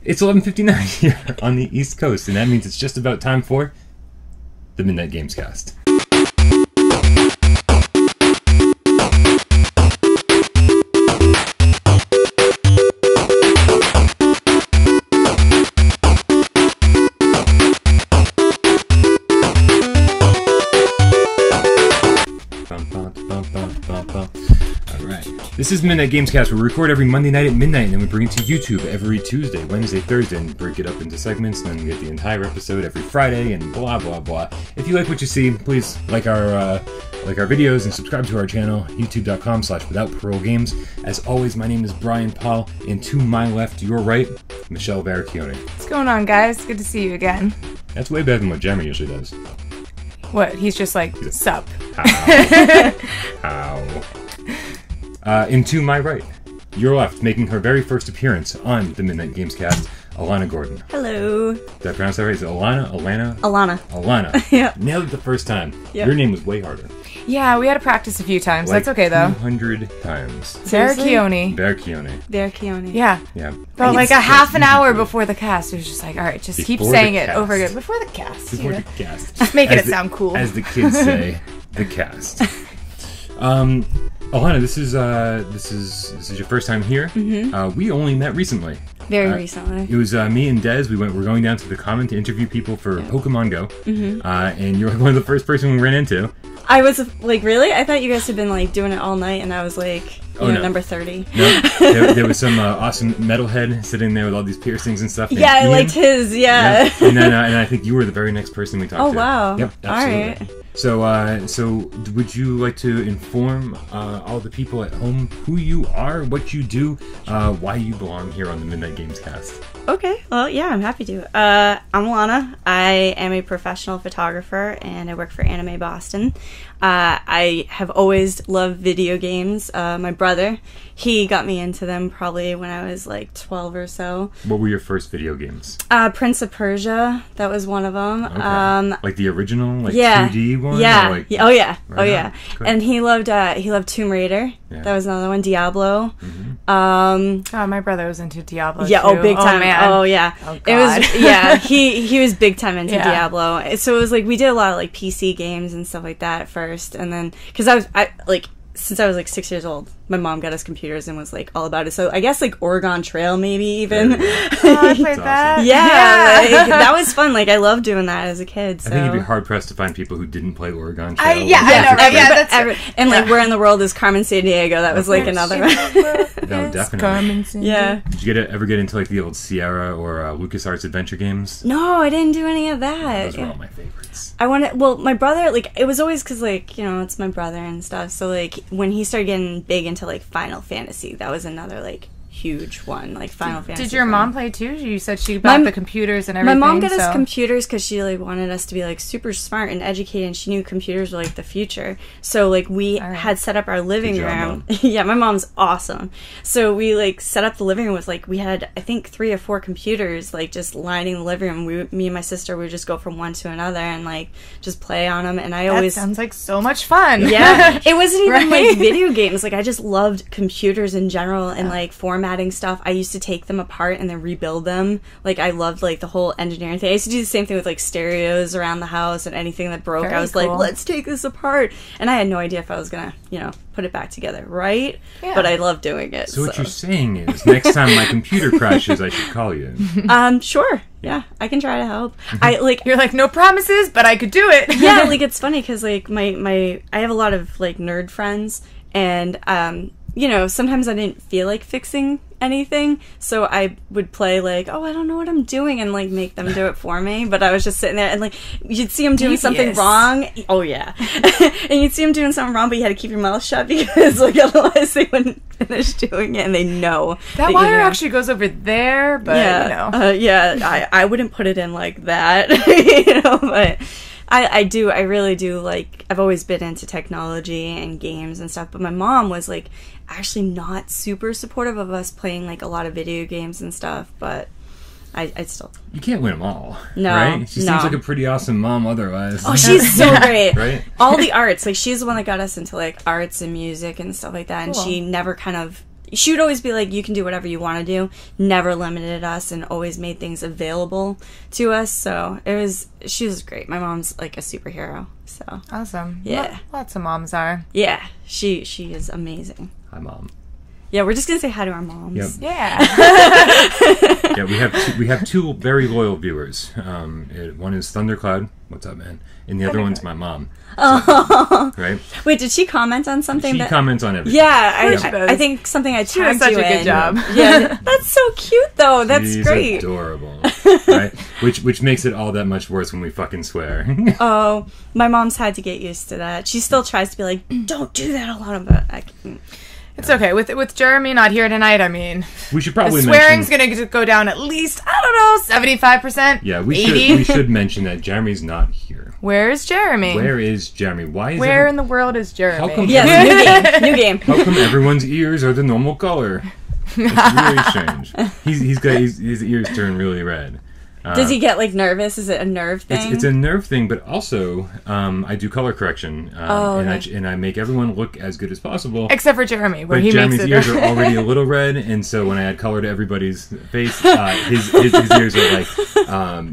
It's 11:59 here on the East Coast, and that means it's just about time for the Midnight Gamescast. This is Midnight Gamescast. We record every Monday night at midnight, and then we bring it to YouTube every Tuesday, Wednesday, Thursday, and break it up into segments, and then we get the entire episode every Friday, and blah, blah, blah. If you like what you see, please like our videos and subscribe to our channel, youtube.com/withoutparolegames. As always, my name is Brian Paul, and to my left, your right, Michelle Baracchione. What's going on, guys? Good to see you again. That's way better than what Jeremy usually does. What? He's just like, sup. How? And to my right, your left, making her very first appearance on the Midnight Gamescast, Alana Gordon. Hello. Did I pronounce that right? Is it Alana? Alana? Alana. Yeah. Nailed it the first time. Yep. Your name was way harder. Yeah, we had to practice a few times. Like That's okay, though. 200 times. Baracchione. Yeah. But like a half an hour before the cast, it was just like, all right, just keep saying it over again. Before the cast. Before the cast. Just making it sound cool. As the kids say, the cast. Alana, this is your first time here. Mm-hmm. We only met recently. Very recently. It was me and Des. We're going down to the Common to interview people for Pokemon Go. Mm-hmm. And you were one of the first person we ran into. I was like, really? I thought you guys had been like doing it all night, and I was like, number 30. No, there was some awesome metalhead sitting there with all these piercings and stuff. Yeah, I liked his. Yeah. And I think you were the very next person we talked to. Oh wow. Yep. Absolutely. All right. So would you like to inform all the people at home who you are, what you do, why you belong here on the Midnight Gamescast? Okay, well, yeah, I'm happy to. I'm Alana. I am a professional photographer, and I work for Anime Boston. I have always loved video games. My brother, he got me into them probably when I was like 12 or so. What were your first video games? Prince of Persia, that was one of them. Okay. Like the original, like 2D one? Yeah. Like, oh yeah. Right oh yeah. Cool. And he loved Tomb Raider. Yeah. That was another one. Diablo. Mm-hmm. My brother was into Diablo. Yeah. Too. Oh, big time. Oh, man. Oh yeah. Oh, God. It was he was big time into Diablo. So it was like we did a lot of like PC games and stuff like that at first, and then because since I was like 6 years old, my mom got us computers and was like all about it. So I guess like Oregon Trail maybe even. I played that. Yeah, like, that was fun. Like I loved doing that as a kid. So. I think you'd be hard pressed to find people who didn't play Oregon Trail. I know. And like Where in the World is Carmen Sandiego? That was like another one. No, definitely. Carmen Sandiego. Yeah. Did you ever get into like the old Sierra or LucasArts adventure games? No, I didn't do any of that. Those were all my favorites. My brother, like, it was always because, like, it's my brother and stuff. So, like, when he started getting big into, like, Final Fantasy, that was another, like, huge one. Like, Final Fantasy. Did your mom play too? You said she bought the computers and everything. My mom got us computers because she, like, wanted us to be, like, super smart and educated, and she knew computers were, like, the future. So, like, we had set up our living room. Yeah, my mom's awesome. So, we, like, set up the living room with, like, we had, I think, 3 or 4 computers, like, just lining the living room. Me and my sister would just go from one to another and, like, just play on them. And That sounds like so much fun. Yeah. It wasn't even, like, video games. Like, I just loved computers in general and, like, formatting stuff. I used to take them apart and then rebuild them. Like, I loved, like, the whole engineering thing. I used to do the same thing with, like, stereos around the house and anything that broke. I was like, let's take this apart. And I had no idea if I was gonna, put it back together right. Yeah. But I loved doing it. So what you're saying is, next time my computer crashes, I should call you. Sure. Yeah, I can try to help. You're like, no promises, but I could do it. Yeah, like, it's funny because, like, I have a lot of, like, nerd friends, and, sometimes I didn't feel like fixing anything, so I would play like, I don't know what I'm doing, and like make them do it for me. But I was just sitting there, and like you'd see them doing something wrong. Oh yeah, and you'd see them doing something wrong, but you had to keep your mouth shut because like otherwise they wouldn't finish doing it, and they know that wire actually goes over there. But I wouldn't put it in like that, but. I really do, like, I've always been into technology and games and stuff, but my mom was, like, actually not super supportive of us playing, like, a lot of video games and stuff, but I still... You can't win them all, no, right? She seems like a pretty awesome mom otherwise. Oh, she's so great. Right? All the arts, like, she's the one that got us into, like, arts and music and stuff like that, and she never kind of... she would always be like, you can do whatever you want to do, never limited us, and always made things available to us. So she was great. My mom's like a superhero. So Awesome. Yeah. Lots of moms are. yeah, she is amazing. Hi, Mom. Yeah, we're just gonna say hi to our moms. Yep. Yeah. Yeah, we have two very loyal viewers. One is Thundercloud. What's up, man? And the other one's my mom. Oh. Right? Wait, did she comment on something? She comments on everything. Yeah, She does. I think something I She does tagged such you a good in. job. Yeah, that's so cute though. That's She's great. adorable. Right? Which makes it all that much worse when we fucking swear. Oh, my mom's had to get used to that. She still tries to be like, don't do that a lot, but I can't. It's okay. With Jeremy not here tonight, I mean, We should probably swearing's mention... going to go down at least, I don't know, 75%? Yeah, 80? we should mention that Jeremy's not here. Where is Jeremy? Where is Jeremy? Why is Where in the world is Jeremy? How come- Yes, new game. How come everyone's ears are the normal color? It's really strange. He's got his ears turn really red. Does he get like nervous? Is it a nerve thing? It's a nerve thing, but also I do color correction, and I make everyone look as good as possible. Except for Jeremy, where But he Jeremy's makes it. ears are already a little red, and so when I add color to everybody's face, his ears are like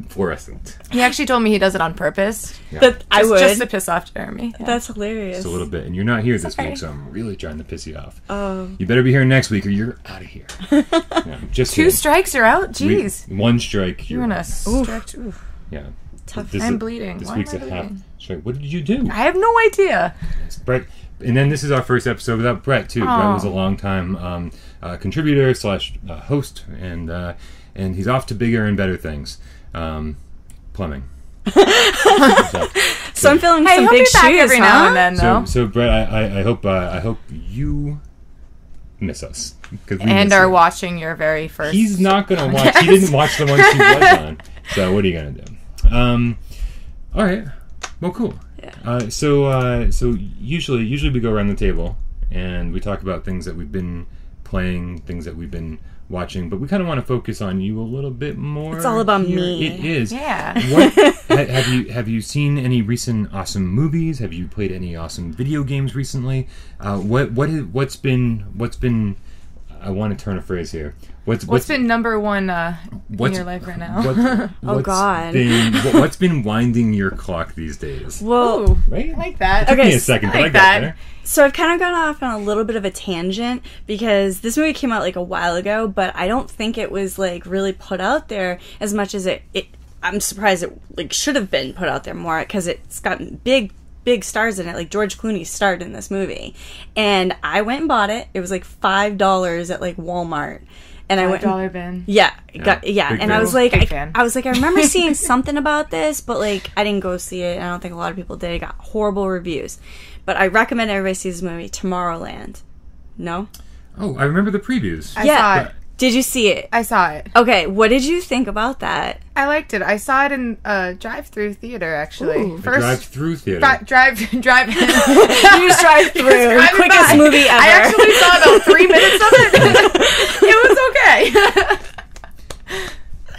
fluorescent. He actually told me he does it on purpose. Yeah. But I would. Just to piss off Jeremy. Yeah. That's hilarious. Just a little bit, and you're not here this week, so I'm really trying to piss you off. Oh. You better be here next week, or you're out of here. Yeah, just Two kidding. strikes are out? Jeez. One strike. You're in a strict... Oof. Yeah. Tough. This I'm is- bleeding. This Why week's am a I half bleeding? strike. What did you do? I have no idea. Brett, and then this is our first episode without Brett too. Brett was a long time contributor / host, and he's off to bigger and better things. Plumbing. So I'm feeling Hey, some he'll big be back shoes, every now and then, though. So Brett, I hope you miss us because we And miss are you. watching your very first... He's not gonna watch. He didn't watch the ones he was on. So what are you gonna do? All right. Well, cool. Yeah. So usually we go around the table and we talk about things that we've been playing, things that we've been watching, but we kind of want to focus on you a little bit more. It's all about here. me. It is. Yeah. What have you seen any recent awesome movies? Have you played any awesome video games recently? What's been I want to turn a phrase here. What's been number one in what's- your life right now? What's God. What's been winding your clock these days? Well, Ooh, Right? I like that. Took Okay, me a second, but I like got that. there. so I've kind of gone off on a little bit of a tangent because this movie came out like a while ago, but I don't think it was like really put out there as much as it I'm surprised it like should have been put out there more because it's got big stars in it. Like George Clooney starred in this movie, and I went and bought it. It was like $5 at like Walmart, and I went and- $5 bin. Yeah, Big and I fan. was like, Big fan. I was like, I remember seeing something about this, but like, I didn't go see it. And I don't think a lot of people did. It got horrible reviews, but I recommend everybody see this movie, Tomorrowland. No, Oh, I remember the previews. I Yeah. saw it. did you see it? I saw it. Okay, what did you think about that? I liked it. I saw it in a drive-through theater, actually. Ooh. The drive-through theater. drive. You just drive through. driving Quickest by. movie ever. I actually saw about 3 minutes of it. It was okay.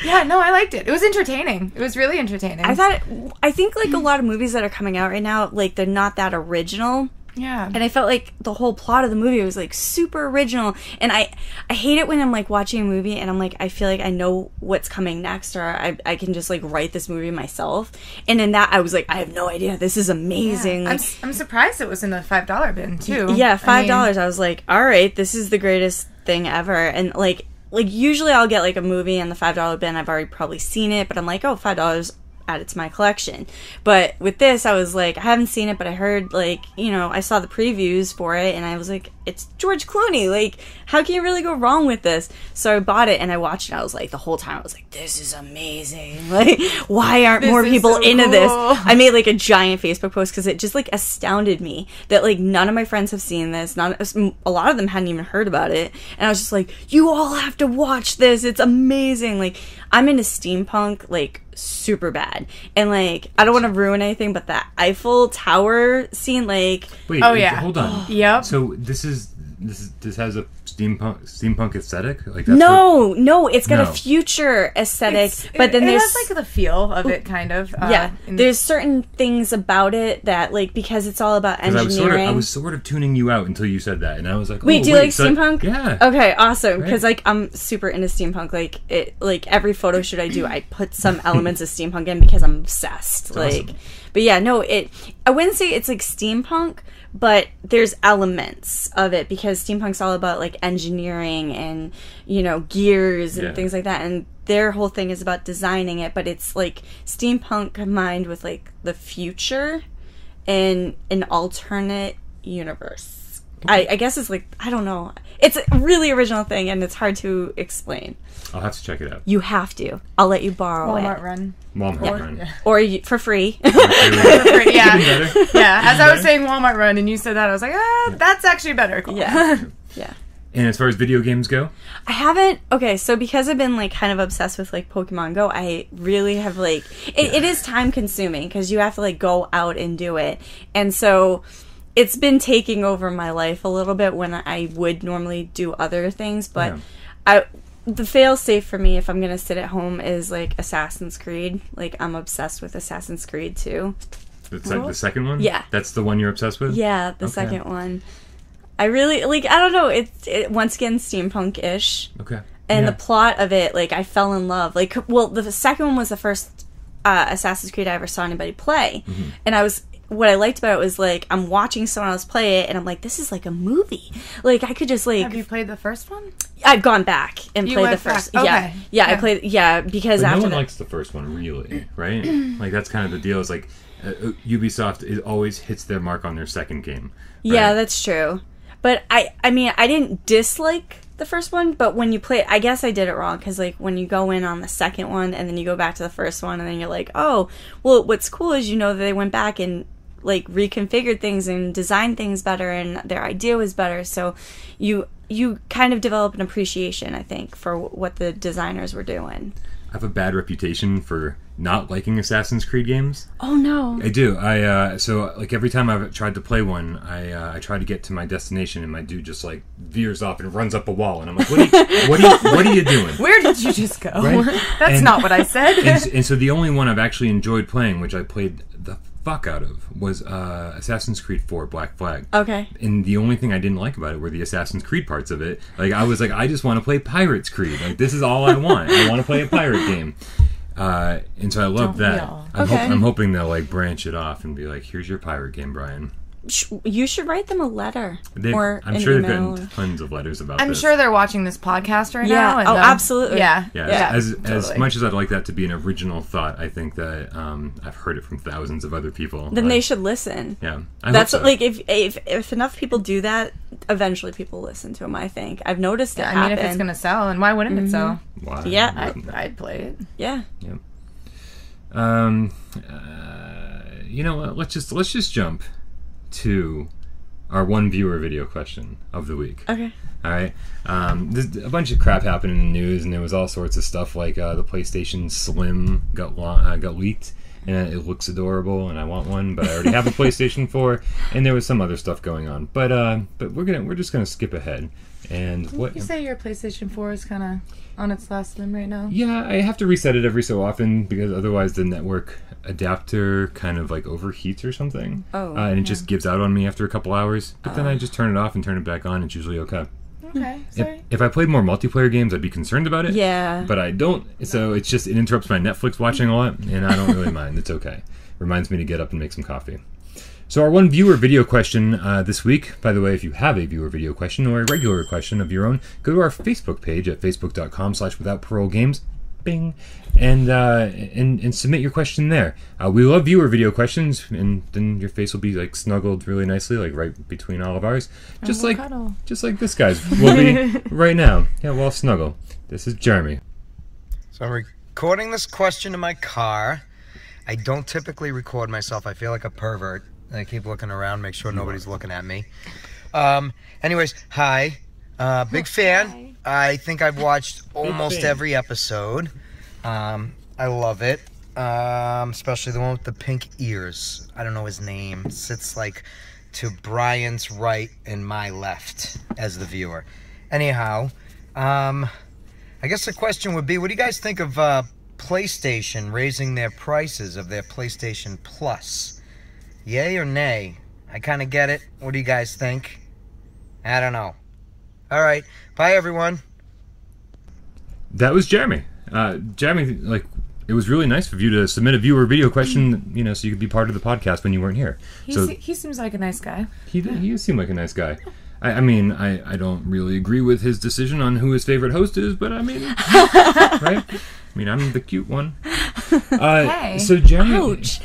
Yeah, no, I liked it. It was entertaining. It was really entertaining. I think like a lot of movies that are coming out right now, like they're not that original. Yeah. And I felt like the whole plot of the movie was like super original. And I hate it when I'm like watching a movie and I'm like, I feel like I know what's coming next, or I can just like write this movie myself. And in that I was like, I have no idea. This is amazing. Yeah. Like, I'm surprised it was in the $5 bin, too. yeah, $5. I mean, I was like, all right, this is the greatest thing ever. And like usually I'll get like a movie in the $5 bin. I've already probably seen it, but I'm like, oh, $5. Add it to my collection. But with this, I was like, I haven't seen it, but I heard like, I saw the previews for it and I was like, it's George Clooney. Like, how can you really go wrong with this? So I bought it and I watched it. I was like, the whole time I was like, this is amazing. Like, why aren't This more is people so into cool. this? I made like a giant Facebook post because it just like astounded me that like none of my friends have seen this. A lot of them hadn't even heard about it. And I was just like, you all have to watch this. It's amazing. Like, I'm into steampunk, like, super bad. And like, I don't want to ruin anything, but that Eiffel Tower scene, like, Wait, Oh, yeah. hold on. Yep. So this has a steampunk aesthetic? Like No, it's got No. a future aesthetic, but then it there's has like the feel of it, kind of. there's certain things about it that, like, because it's all about engineering. I was sort of tuning you out until you said that, and I was like, Wait, do you like steampunk? Yeah. Okay, awesome. Because Right. I'm super into steampunk. Like every photo shoot I do, I put some elements of steampunk in because I'm obsessed. Awesome. But yeah, no, I wouldn't say it's like steampunk, but there's elements of it because steampunk's all about like engineering and, you know, gears and things like that. And their whole thing is about designing it, but it's like steampunk combined with like the future and an alternate universe. I guess it's like, I don't know. It's a really original thing and it's hard to explain. I'll have to check it out. You have to. I'll let you borrow Walmart it. Run. Walmart Run. Yeah. Or for free. Yeah. Even better. Yeah. As I was saying Walmart Run and you said that, I was like, that's actually better. Cool. Yeah. Yeah. And as far as video games go? I haven't. Okay, so because I've been like kind of obsessed with like Pokemon Go, I really have like it is time consuming because you have to like go out and do it, and so it's been taking over my life a little bit when I would normally do other things. But the fail safe for me if I'm gonna sit at home is like Assassin's Creed. Like I'm obsessed with Assassin's Creed 2. It's like the second one? Yeah. That's the one you're obsessed with? Yeah, the second one. I really like. I don't know. It's once again steampunk-ish. Okay. And the plot of it, like, I fell in love. Like, well, the second one was the first Assassin's Creed I ever saw anybody play. Mm-hmm. And what I liked about it was, like, I'm watching someone else play it, and I'm like, this is like a movie. Like, I could just, like... Have you played the first one? I've gone back and played the first. Back. Okay. Yeah, I played... Yeah, because but after no one likes the first one, really, right? Like, that's kind of the deal. Is like, Ubisoft always hits their mark on their second game. Right? Yeah, that's true. But, I mean, I didn't dislike the first one, but when you play, I guess I did it wrong, because, like, when you go in on the second one, and then you go back to the first one, and then you're like, oh, well, what's cool is, you know, that they went back and, like, reconfigured things and designed things better, and their idea was better, so you kind of develop an appreciation, I think, for what the designers were doing. I have a bad reputation for not liking Assassin's Creed games. Oh no! I do. So like every time I've tried to play one, I try to get to my destination, and my dude just like veers off and runs up a wall, and I'm like, what are you doing? Where did you just go? Right? That's not what I said. And so the only one I've actually enjoyed playing, which I played the fuck out of, was Assassin's Creed 4 Black Flag. Okay. And the only thing I didn't like about it were the Assassin's Creed parts of it. Like, I was like, I just want to play Pirates Creed. Like, this is all I want. I want to play a pirate game. And so I love that. I'm hoping they'll, like, branch it off and be like, here's your pirate game, Brian. You should write them a letter. I'm sure they've gotten tons of letters about this. I'm sure they're watching this podcast right now. And, absolutely. Yeah. Totally. As much as I'd like that to be an original thought, I think that I've heard it from thousands of other people. Then they should listen. Yeah. That's what, like, if enough people do that, eventually people listen to them, I think. I've noticed it happen. I mean, if it's going to sell, and why wouldn't it sell? Why? Yeah. I'd play it. Yeah. You know what? Let's just jump to our one viewer video question of the week. Okay. All right. There's a bunch of crap happened in the news, and there was all sorts of stuff like the PlayStation Slim got leaked, and it looks adorable, and I want one, but I already have a PlayStation 4, and there was some other stuff going on. But we're just gonna skip ahead. And what you say your PlayStation 4 is kind of on its last limb right now? Yeah, I have to reset it every so often because otherwise the network adapter kind of like overheats or something. And it just gives out on me after a couple hours. But then I just turn it off and turn it back on. It's usually okay. Okay. If I played more multiplayer games, I'd be concerned about it. Yeah. But I don't. So it interrupts my Netflix watching a lot, and I don't really mind. It's okay. Reminds me to get up and make some coffee. So our one viewer video question this week, by the way, if you have a viewer video question or a regular question of your own, go to our Facebook page at facebook.com/withoutparolegames. Bing. And submit your question there. We love viewer video questions, and then your face will be like snuggled really nicely, like right between all of ours. Just like this guy's will be right now. Yeah, we'll snuggle. This is Jeremy. So I'm recording this question in my car. I don't typically record myself. I feel like a pervert. I keep looking around, make sure nobody's looking at me. Anyways, hi. Big fan. I think I've watched almost every episode. I love it. Especially the one with the pink ears. I don't know his name. Sits like to Brian's right and my left as the viewer. Anyhow, I guess the question would be, what do you guys think of PlayStation raising their prices of their PlayStation Plus? Yay or nay? I kind of get it. What do you guys think? I don't know. All right. Bye, everyone. That was Jeremy. Jeremy, like, it was really nice of you to submit a viewer video question, you know, so you could be part of the podcast when you weren't here. He seems like a nice guy. He seemed like a nice guy. I mean, I don't really agree with his decision on who his favorite host is, but I mean, right? I mean, I'm the cute one. Hey. So Jeremy, Ouch.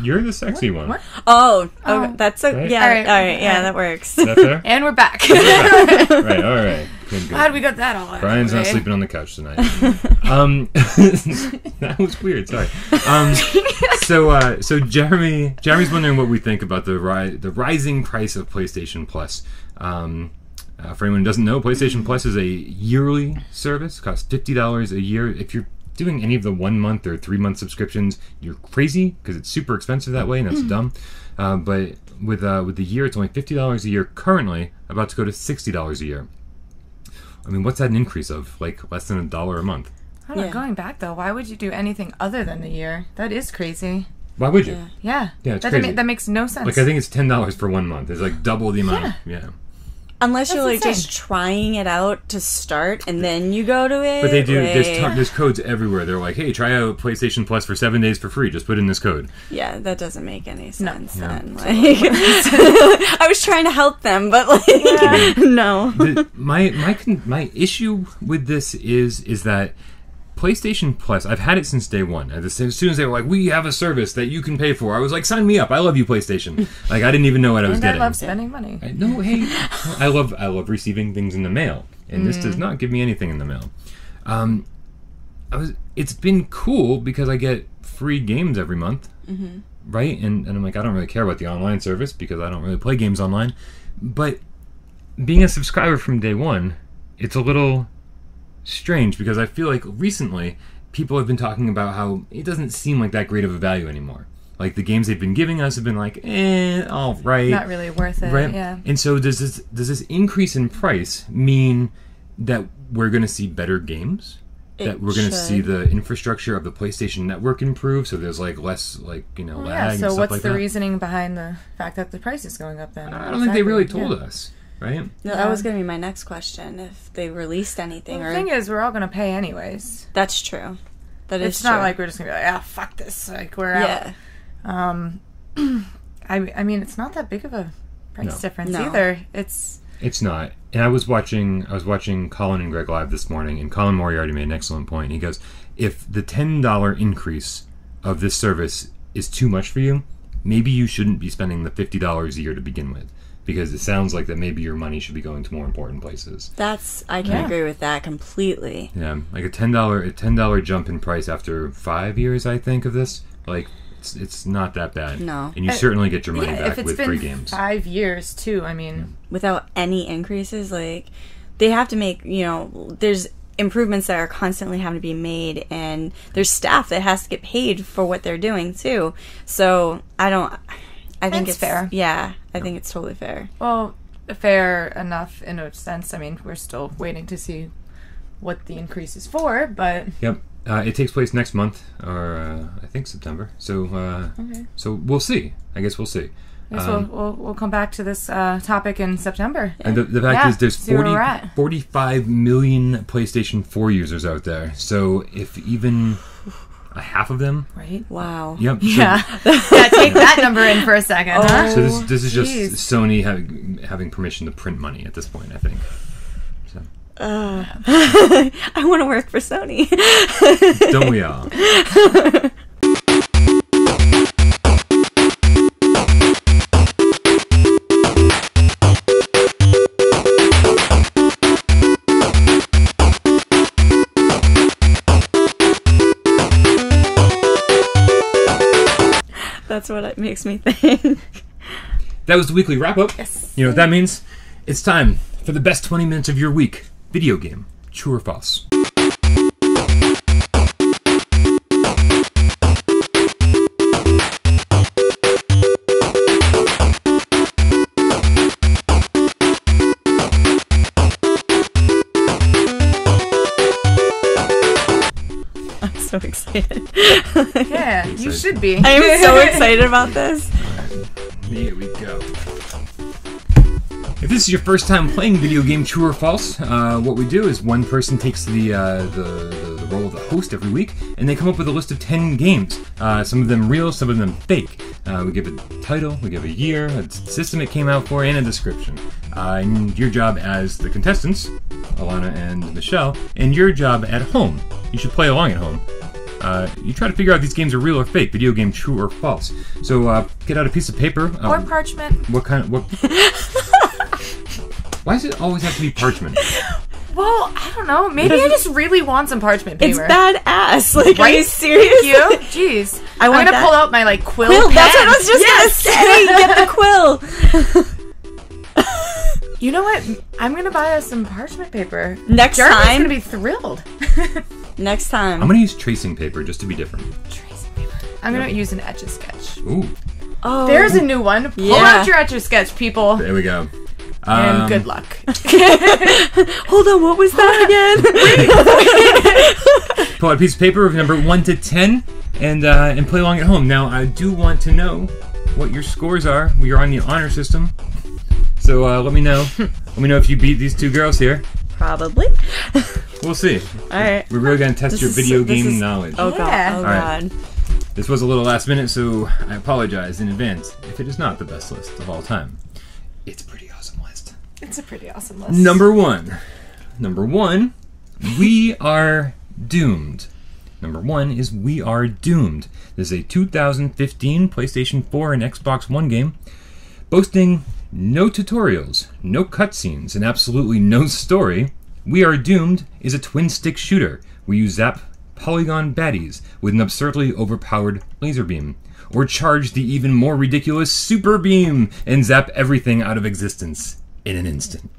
you're the sexy one. What? Oh, Oh. that's a Right? yeah. All All right. right, yeah, that works. Is that fair? And we're back. Right, all right. Good. Glad we got that all out. Brian's not Okay. sleeping on the couch tonight. That was weird. Sorry. So Jeremy's wondering what we think about the rising price of PlayStation Plus. For anyone who doesn't know, PlayStation Plus is a yearly service. It costs $50 a year. If you're doing any of the 1 month or 3 month subscriptions, you're crazy because it's super expensive that way, and that's dumb. But with the year, it's only $50 a year currently, about to go to $60 a year. I mean, what's that an increase of? Like less than $1 a month? I don't know, Yeah. going back though, why would you do anything other than the year? That is crazy. Why would you? Yeah. Yeah. Yeah, it's that, crazy. that makes no sense. Like I think it's $10 for 1 month. It's like double the amount. Yeah. Unless you're like insane. just trying it out to start, and then you go to it. But they do. like- There's codes everywhere. They're like, hey, try out PlayStation Plus for 7 days for free. Just put in this code. Yeah, that doesn't make any sense. No. Then, like, I was trying to help them, but like, no. My issue with this is that PlayStation Plus, I've had it since day one. As soon as they were like, we have a service that you can pay for, I was like, sign me up. I love you, PlayStation. Like, I didn't even know what I was and getting. I love spending money. No, hey, I love receiving things in the mail, and this does not give me anything in the mail. It's been cool because I get free games every month, right? And I'm like, I don't really care about the online service because I don't really play games online. But being a subscriber from day one, it's a little strange because I feel like recently people have been talking about how it doesn't seem like that great of a value anymore. Like the games they've been giving us have been like, all right, Not really worth it. right? Yeah. And so does this increase in price mean that we're going to see better games? That we're going to see the infrastructure of the PlayStation Network improve, so there's like less lag Yeah. and So stuff what's like the that. reason behind the fact that the price is going up then? I don't think they really Exactly, told yeah. us, right? No, that was going to be my next question. If they released anything, Well, or the thing is, we're all going to pay anyways. that's true. That is It's true. not like we're just going to be like, fuck this. Like, we're yeah. out. I mean, it's not that big of a price No. difference No. either. It's It's not. And I was watching Colin and Greg live this morning, and Colin Moriarty made an excellent point. He goes, if the $10 increase of this service is too much for you, maybe you shouldn't be spending the $50 a year to begin with, because it sounds like that maybe your money should be going to more important places. I can agree with that completely. Yeah, like a $10 jump in price after 5 years, I think, of this. Like, it's not that bad. No. And you certainly get your money yeah, back if it's with been free games. 5 years too. I mean, Without any increases, like they have to make, there's improvements that are constantly having to be made, and there's staff that has to get paid for what they're doing too. So I think it's fair. Yeah, I think it's totally fair. well, fair enough in a sense. I mean, we're still waiting to see what the increase is for, but Yep. It takes place next month, or I think September. So, so we'll see. I guess we'll see. I guess we'll come back to this topic in September. And the fact Yeah, is, there's see where we're at. 45 million PlayStation 4 users out there. So if even a half of them, Right? Wow. yep. so- Yeah. Yeah, take that number in for a second, huh? So this is just Jeez. Sony having permission to print money at this point, I think. So, I want to work for Sony. don't we all? That's what it makes me think. That was the weekly wrap up. Yes. You know what that means? It's time for the best 20 minutes of your week. Video game. True or false? so excited. Yeah, you should be. I am so excited about this. Here we go. If this is your first time playing video game True or False, what we do is one person takes the role of the host every week, and they come up with a list of 10 games. Some of them real, some of them fake. We give a title, we give a year, a system it came out for, and a description. And your job as the contestants, Alana and Michelle, and your job at home, you should play along at home. You try to figure out if these games are real or fake, video game True or False. So get out a piece of paper. Or parchment. What kind of... What? Why does it always have to be parchment? Well, I don't know. Maybe I just really want some parchment paper. It's badass. Like, right? are you serious? Thank you. Jeez. I'm gonna pull out my quill pen. That's what I was just gonna say. Get the quill. You know what? I'm gonna buy us some parchment paper. Next Jeremy's time. gonna be thrilled. Next time. I'm gonna use tracing paper just to be different. Tracing paper. I'm gonna use an Etch-a-Sketch. Ooh. Oh. There's a new one. Pull out your Etch-a-Sketch, people. There we go. And good luck. Hold on, what was that again? Pull out a piece of paper of number 1 to 10 and play along at home. Now, I do want to know what your scores are. We are on the honor system. So let me know. Let me know if you beat these two girls here. Probably. We'll see. Alright. We're really going to test your video game knowledge. Oh, God. Yeah. Oh, All right. God. This was a little last minute, so I apologize in advance if it is not the best list of all time. It's a pretty awesome list. It's a pretty awesome list. Number one, We Are Doomed. Number 1 is We Are Doomed. This is a 2015 PlayStation 4 and Xbox One game, boasting no tutorials, no cutscenes, and absolutely no story. We Are Doomed is a twin-stick shooter where you zap polygon baddies with an absurdly overpowered laser beam, or charge the even more ridiculous super beam and zap everything out of existence in an instant.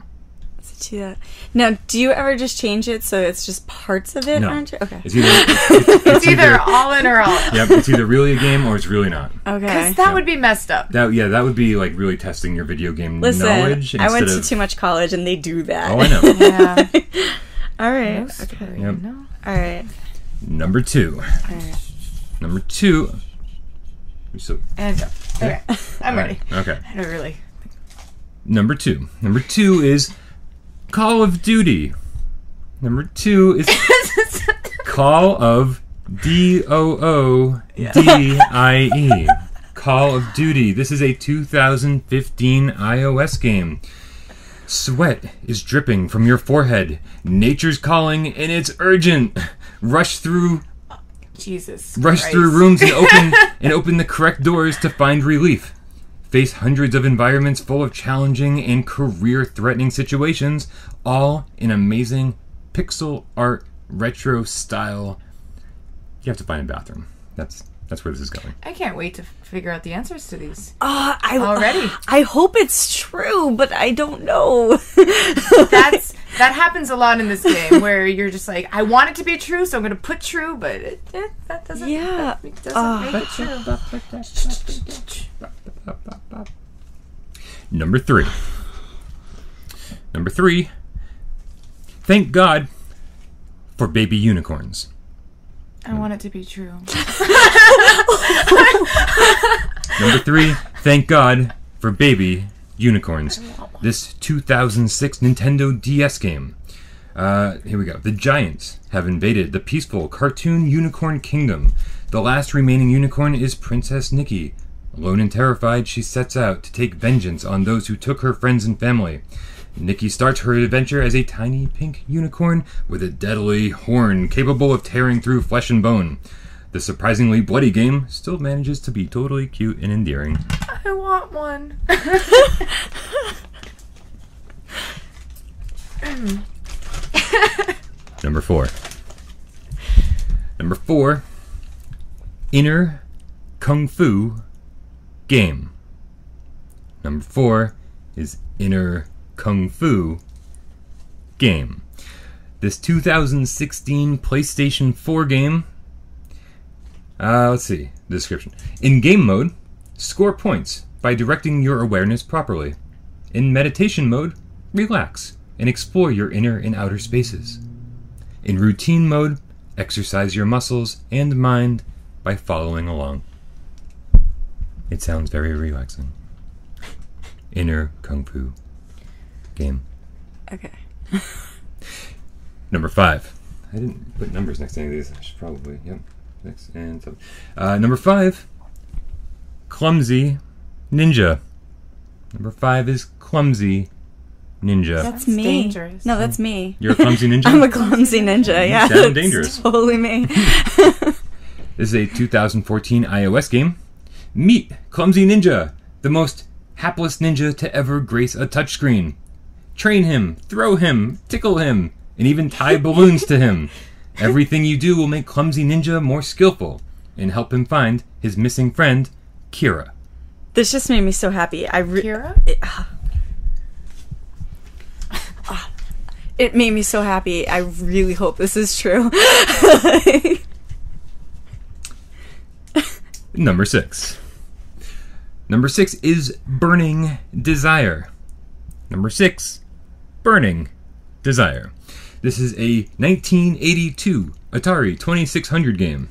Now, do you ever just change it so it's just parts of it? No. Aren't you? Okay. It's either all in or all out. Yep, it's either really a game or it's really not. Okay. Because that would be messed up. That would be like really testing your video game knowledge. I went to instead of... too much college and they do that. Oh, I know. Yeah. All right. No story, Yep. no. All right. Number 2. All right. Number 2. So, And go. Okay. I'm ready. Okay. I don't really. Number 2. Number 2 is Call of Duty. Number 2 is Call of D-O-O-D-I-E. Call of Duty. This is a 2015 iOS game. Sweat is dripping from your forehead. Nature's calling and it's urgent. Rush through rooms and open the correct doors to find relief. Face hundreds of environments full of challenging and career-threatening situations, all in amazing pixel art retro style. You have to find a bathroom. That's where this is going. I can't wait to figure out the answers to these. Already. I hope it's true, but I don't know. That happens a lot in this game where you're just like, I want it to be true, so I'm going to put true, but that doesn't, that doesn't make it true. Number 3. Number 3. Thank God for baby unicorns. I want it to be true. Number 3. Thank God for baby unicorns. This 2006 Nintendo DS game. Here we go. The giants have invaded the peaceful cartoon unicorn kingdom. The last remaining unicorn is Princess Nikki. Alone and terrified, she sets out to take vengeance on those who took her friends and family. Nikki starts her adventure as a tiny pink unicorn with a deadly horn capable of tearing through flesh and bone. The surprisingly bloody game still manages to be totally cute and endearing. I want one. Number 4. Number 4. Inner Kung Fu Game. Number 4 is Inner Kung Fu Game. This 2016 PlayStation 4 game. Let's see the description. In game mode, score points by directing your awareness properly. In meditation mode, relax and explore your inner and outer spaces. In routine mode, Exercise your muscles and mind by following along. It sounds very relaxing. Inner Kung Fu game. Okay. Number 5. I didn't put numbers next to any of these. I should probably. Yep. 6 and 7. Number 5. Clumsy Ninja. Number 5 is Clumsy Ninja. That's me. Dangerous. No, that's me. You're a clumsy ninja? I'm a clumsy ninja, yeah. You sound That's dangerous. totally me. This is a 2014 iOS game. Meet Clumsy Ninja, the most hapless ninja to ever grace a touchscreen. Train him, throw him, tickle him, and even tie balloons to him. Everything you do will make Clumsy Ninja more skillful and help him find his missing friend, Kira. This just made me so happy. Kira? It made me so happy. I really hope this is true. Number 6. Number 6 is Burning Desire. Number 6, Burning Desire. This is a 1982 Atari 2600 game.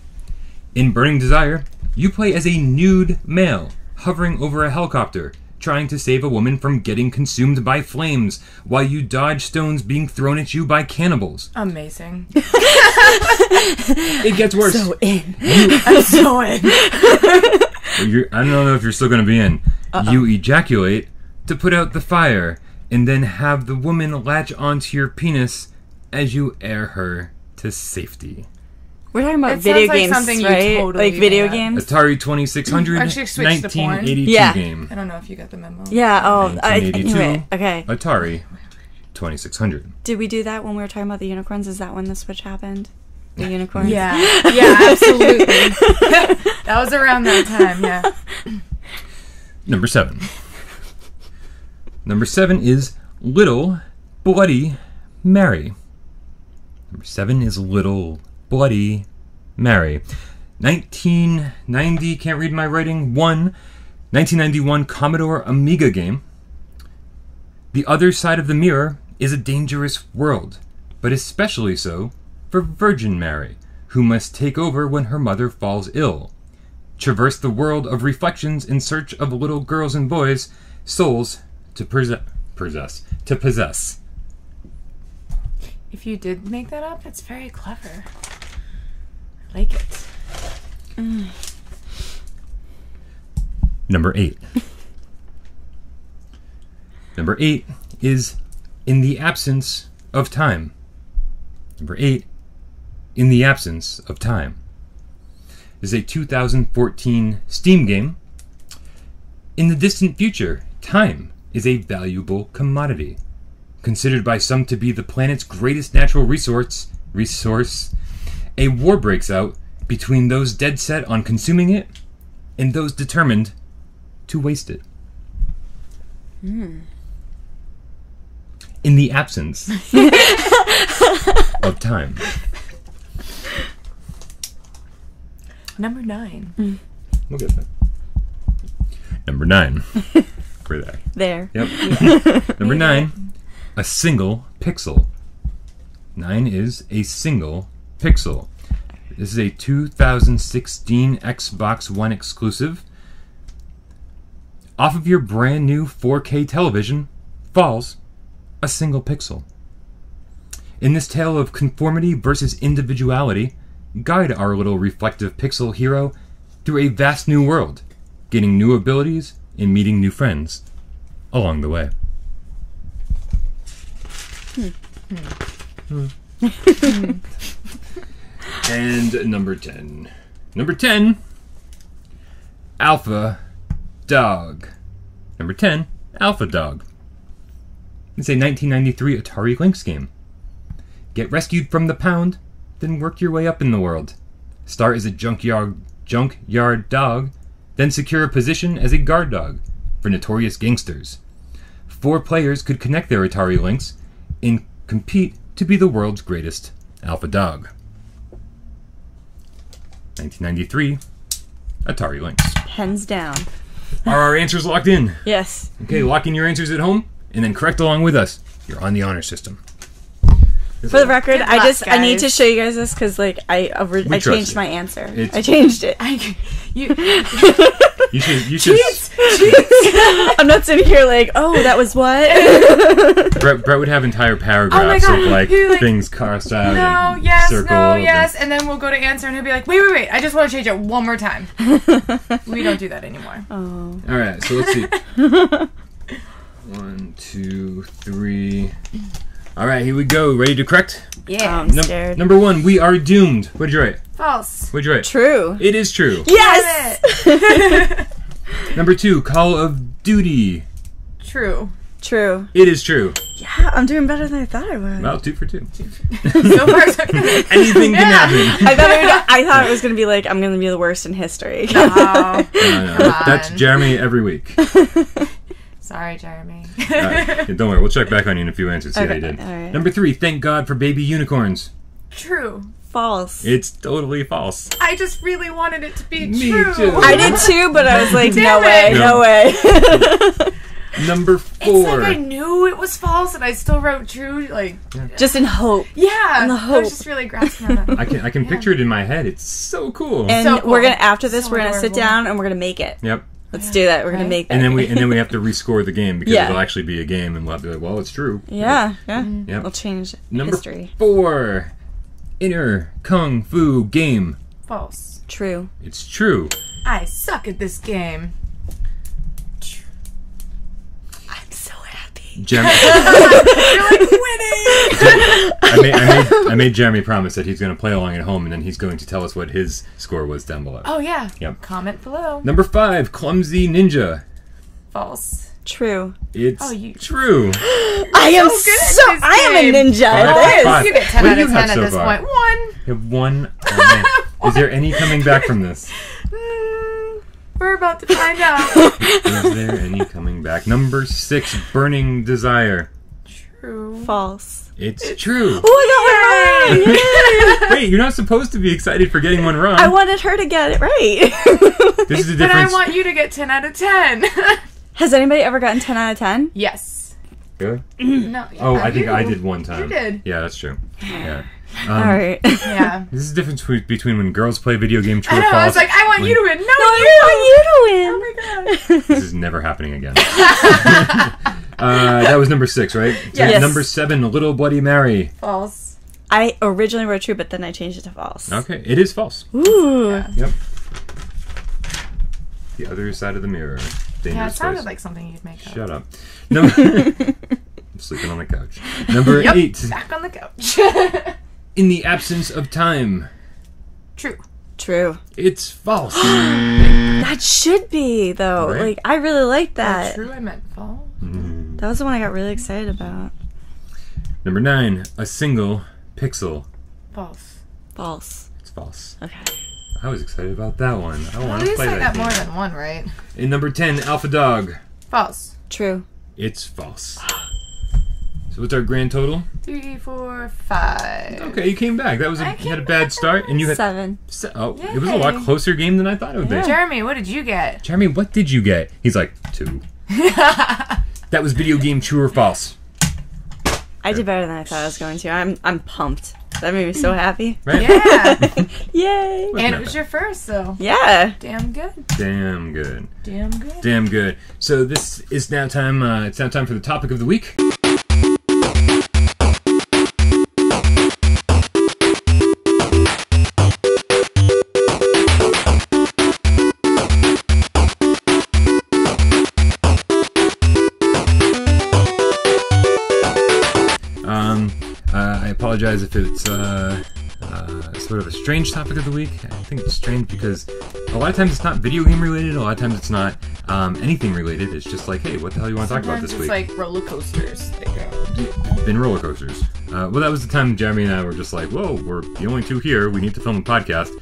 In Burning Desire, you play as a nude male hovering over a helicopter, trying to save a woman from getting consumed by flames while you dodge stones being thrown at you by cannibals. Amazing. It gets worse. So in. I'm so in. I don't know if you're still going to be in. You ejaculate to put out the fire, and then have the woman latch onto your penis as you air her to safety. We're talking about It video sounds like games, something you right? totally Like video had. games? Atari 2600, Actually switched to porn. 1982 Yeah. game. I don't know if you got the memo. Yeah, I 1982. knew it. Okay. Atari 2600. Did we do that when we were talking about the unicorns? Is that when the switch happened? The unicorns? Yeah. Yeah, absolutely. That was around that time, yeah. Number 7. Number 7 is Little Bloody Mary. Number 7 is Little Bloody Mary. 1990, can't read my writing, 1991 Commodore Amiga game. The other side of the mirror is a dangerous world, but especially so for Virgin Mary, who must take over when her mother falls ill. Traverse the world of reflections in search of little girls and boys, souls to possess. If you did make that up, it's very clever. I like it. Number 8. Number 8 is In the Absence of Time. Number 8, In the Absence of Time. This is a 2014 Steam game. In the distant future, time is a valuable commodity. Considered by some to be the planet's greatest natural resource, a war breaks out between those dead set on consuming it and those determined to waste it. In the absence of time. Number 9. We'll get that. Number 9. Where that? There. Yep. Number 9, a single pixel. 9 is a single pixel. This is a 2016 Xbox One exclusive. Off of your brand new 4K television falls a single pixel. In this tale of conformity versus individuality, guide our little reflective pixel hero through a vast new world, gaining new abilities and meeting new friends along the way. And number 10. Number 10, Alpha Dog. Number 10, Alpha Dog. It's a 1993 Atari Lynx game. Get rescued from the pound, then work your way up in the world. Start as a junkyard dog, then secure a position as a guard dog for notorious gangsters. 4 players could connect their Atari Lynx and compete to be the world's greatest alpha dog. 1993, Atari Lynx. Hands down. Are our answers locked in? Yes. Okay, lock in your answers at home, and then correct along with us. You're on the honor system. For the record, Good I luck, I need to guys. show you guys this because like I trust changed you. my answer. It's- I changed it. You should. I'm not sitting here like, oh, that was what? Brett would have entire paragraphs God. of like You're like, things crossed out. No, and yes, circled no, and- yes, and then we'll go to answer, and he'll be like, wait, I just want to change it one more time. We don't do that anymore. Oh. All right, so let's see. 1, 2, 3. All right, here we go. Ready to correct? Yeah. I'm scared. Number 1, we are doomed. What'd you write? False. What'd you write? True. It is true. Yes. Number 2, Call of Duty. True. True. It is true. Yeah, I'm doing better than I thought I would. Well, 2 for 2. So far, so good. Anything can happen. I thought it was gonna be like I'm gonna be the worst in history. Oh, No, that's on. Jeremy every week. sorry, Jeremy. All right, yeah, don't worry, we'll check back on you in a few answers, see how you did. all right. Number 3, thank God for baby unicorns. True. False. It's totally false. I just really wanted it to be Me true. too. I did too, but I was like, Damn no way, it. no way. Number 4. It's like I knew it was false, and I still wrote true. Like, Just in hope. yeah, In the I hope. was just really grasping on that. I can picture it in my head. It's so cool. And So cool. we're gonna after this, So we're gonna sit adorable. down and we're gonna make it. Yep. Let's do that. We're gonna Right. make that. And then we have to rescore the game because Yeah. it'll actually be a game, and we'll have to be like, well, it's true. Yeah. Yep. We'll change Number history. 4, Inner Kung Fu Game. False. True. It's true. I suck at this game. I'm so happy. Jeremy, You're like winning. I made Jeremy promise that he's going to play along at home, and then he's going to tell us what his score was down below. Oh yeah. Yep. Comment below. Number 5, Clumsy Ninja. False. True. It's Oh, you- true. I am good at so. this I am a game. ninja. Five at for this. five. You get 10 What out do you of have 10 at so this far? point. 1. You have 1. Oh, man. Is there any coming back from this? We're about to find out. Is there any coming back? Number 6, Burning Desire. True. False. It's true. Oh, I got one wrong. Wait, you're not supposed to be excited for getting one wrong. I wanted her to get it right. This is the But I difference. want you to get 10 out of 10. Has anybody ever gotten 10 out of 10? Yes. Really? No. Oh, yeah, I think you. I did one time. You did. Yeah, that's true. Yeah. All right. Yeah. This is the difference between when girls play video game true I or know. false. I was like, I want you to win. No, you. I want you to win. Oh my god. This is never happening again. That was number 6, right? So Yes. Number 7, Little Bloody Mary. False. I originally wrote true, but then I changed it to false. Okay, it is false. Ooh. Yeah. Yep. The other side of the mirror. Dangerous Yeah, it sounded place. like something you'd make up. Shut up. Number. I'm sleeping on the couch. Number Yep. 8, Back on the couch. In the Absence of Time. True. True. It's false. That should be, though. Right. Like, I really like that. True, I meant false. That was the one I got really excited about. Number 9, A Single Pixel. False. False. It's false. Okay. I was excited about that one. I At want to least play I that got more game. than one right. In number 10, Alpha Dog. False. True. It's false. So what's our grand total? 3, 4, 5. Okay, you came back. That was I you had a came bad back. start, and you had 7. it was a lot Yay. closer game than I thought it would be. Jeremy, what did you get? Jeremy, what did you get? He's like 2. That was video game true or false, I did better than I thought I was going to. I'm pumped. That made me so happy. right? Yeah. Yay. And it was your first, so Yeah. damn good. Damn good. Damn good. Damn good. So this is now time. It's now time for the topic of the week. I apologize if it's sort of a strange topic of the week. I think it's strange because a lot of times it's not video game related. A lot of times it's not anything related. It's just like, hey, what the hell you want to talk about Sometimes this it's week? like roller coasters. Been roller coasters. Well, that was the time Jeremy and I were just like, whoa, we're the only two here. We need to film a podcast.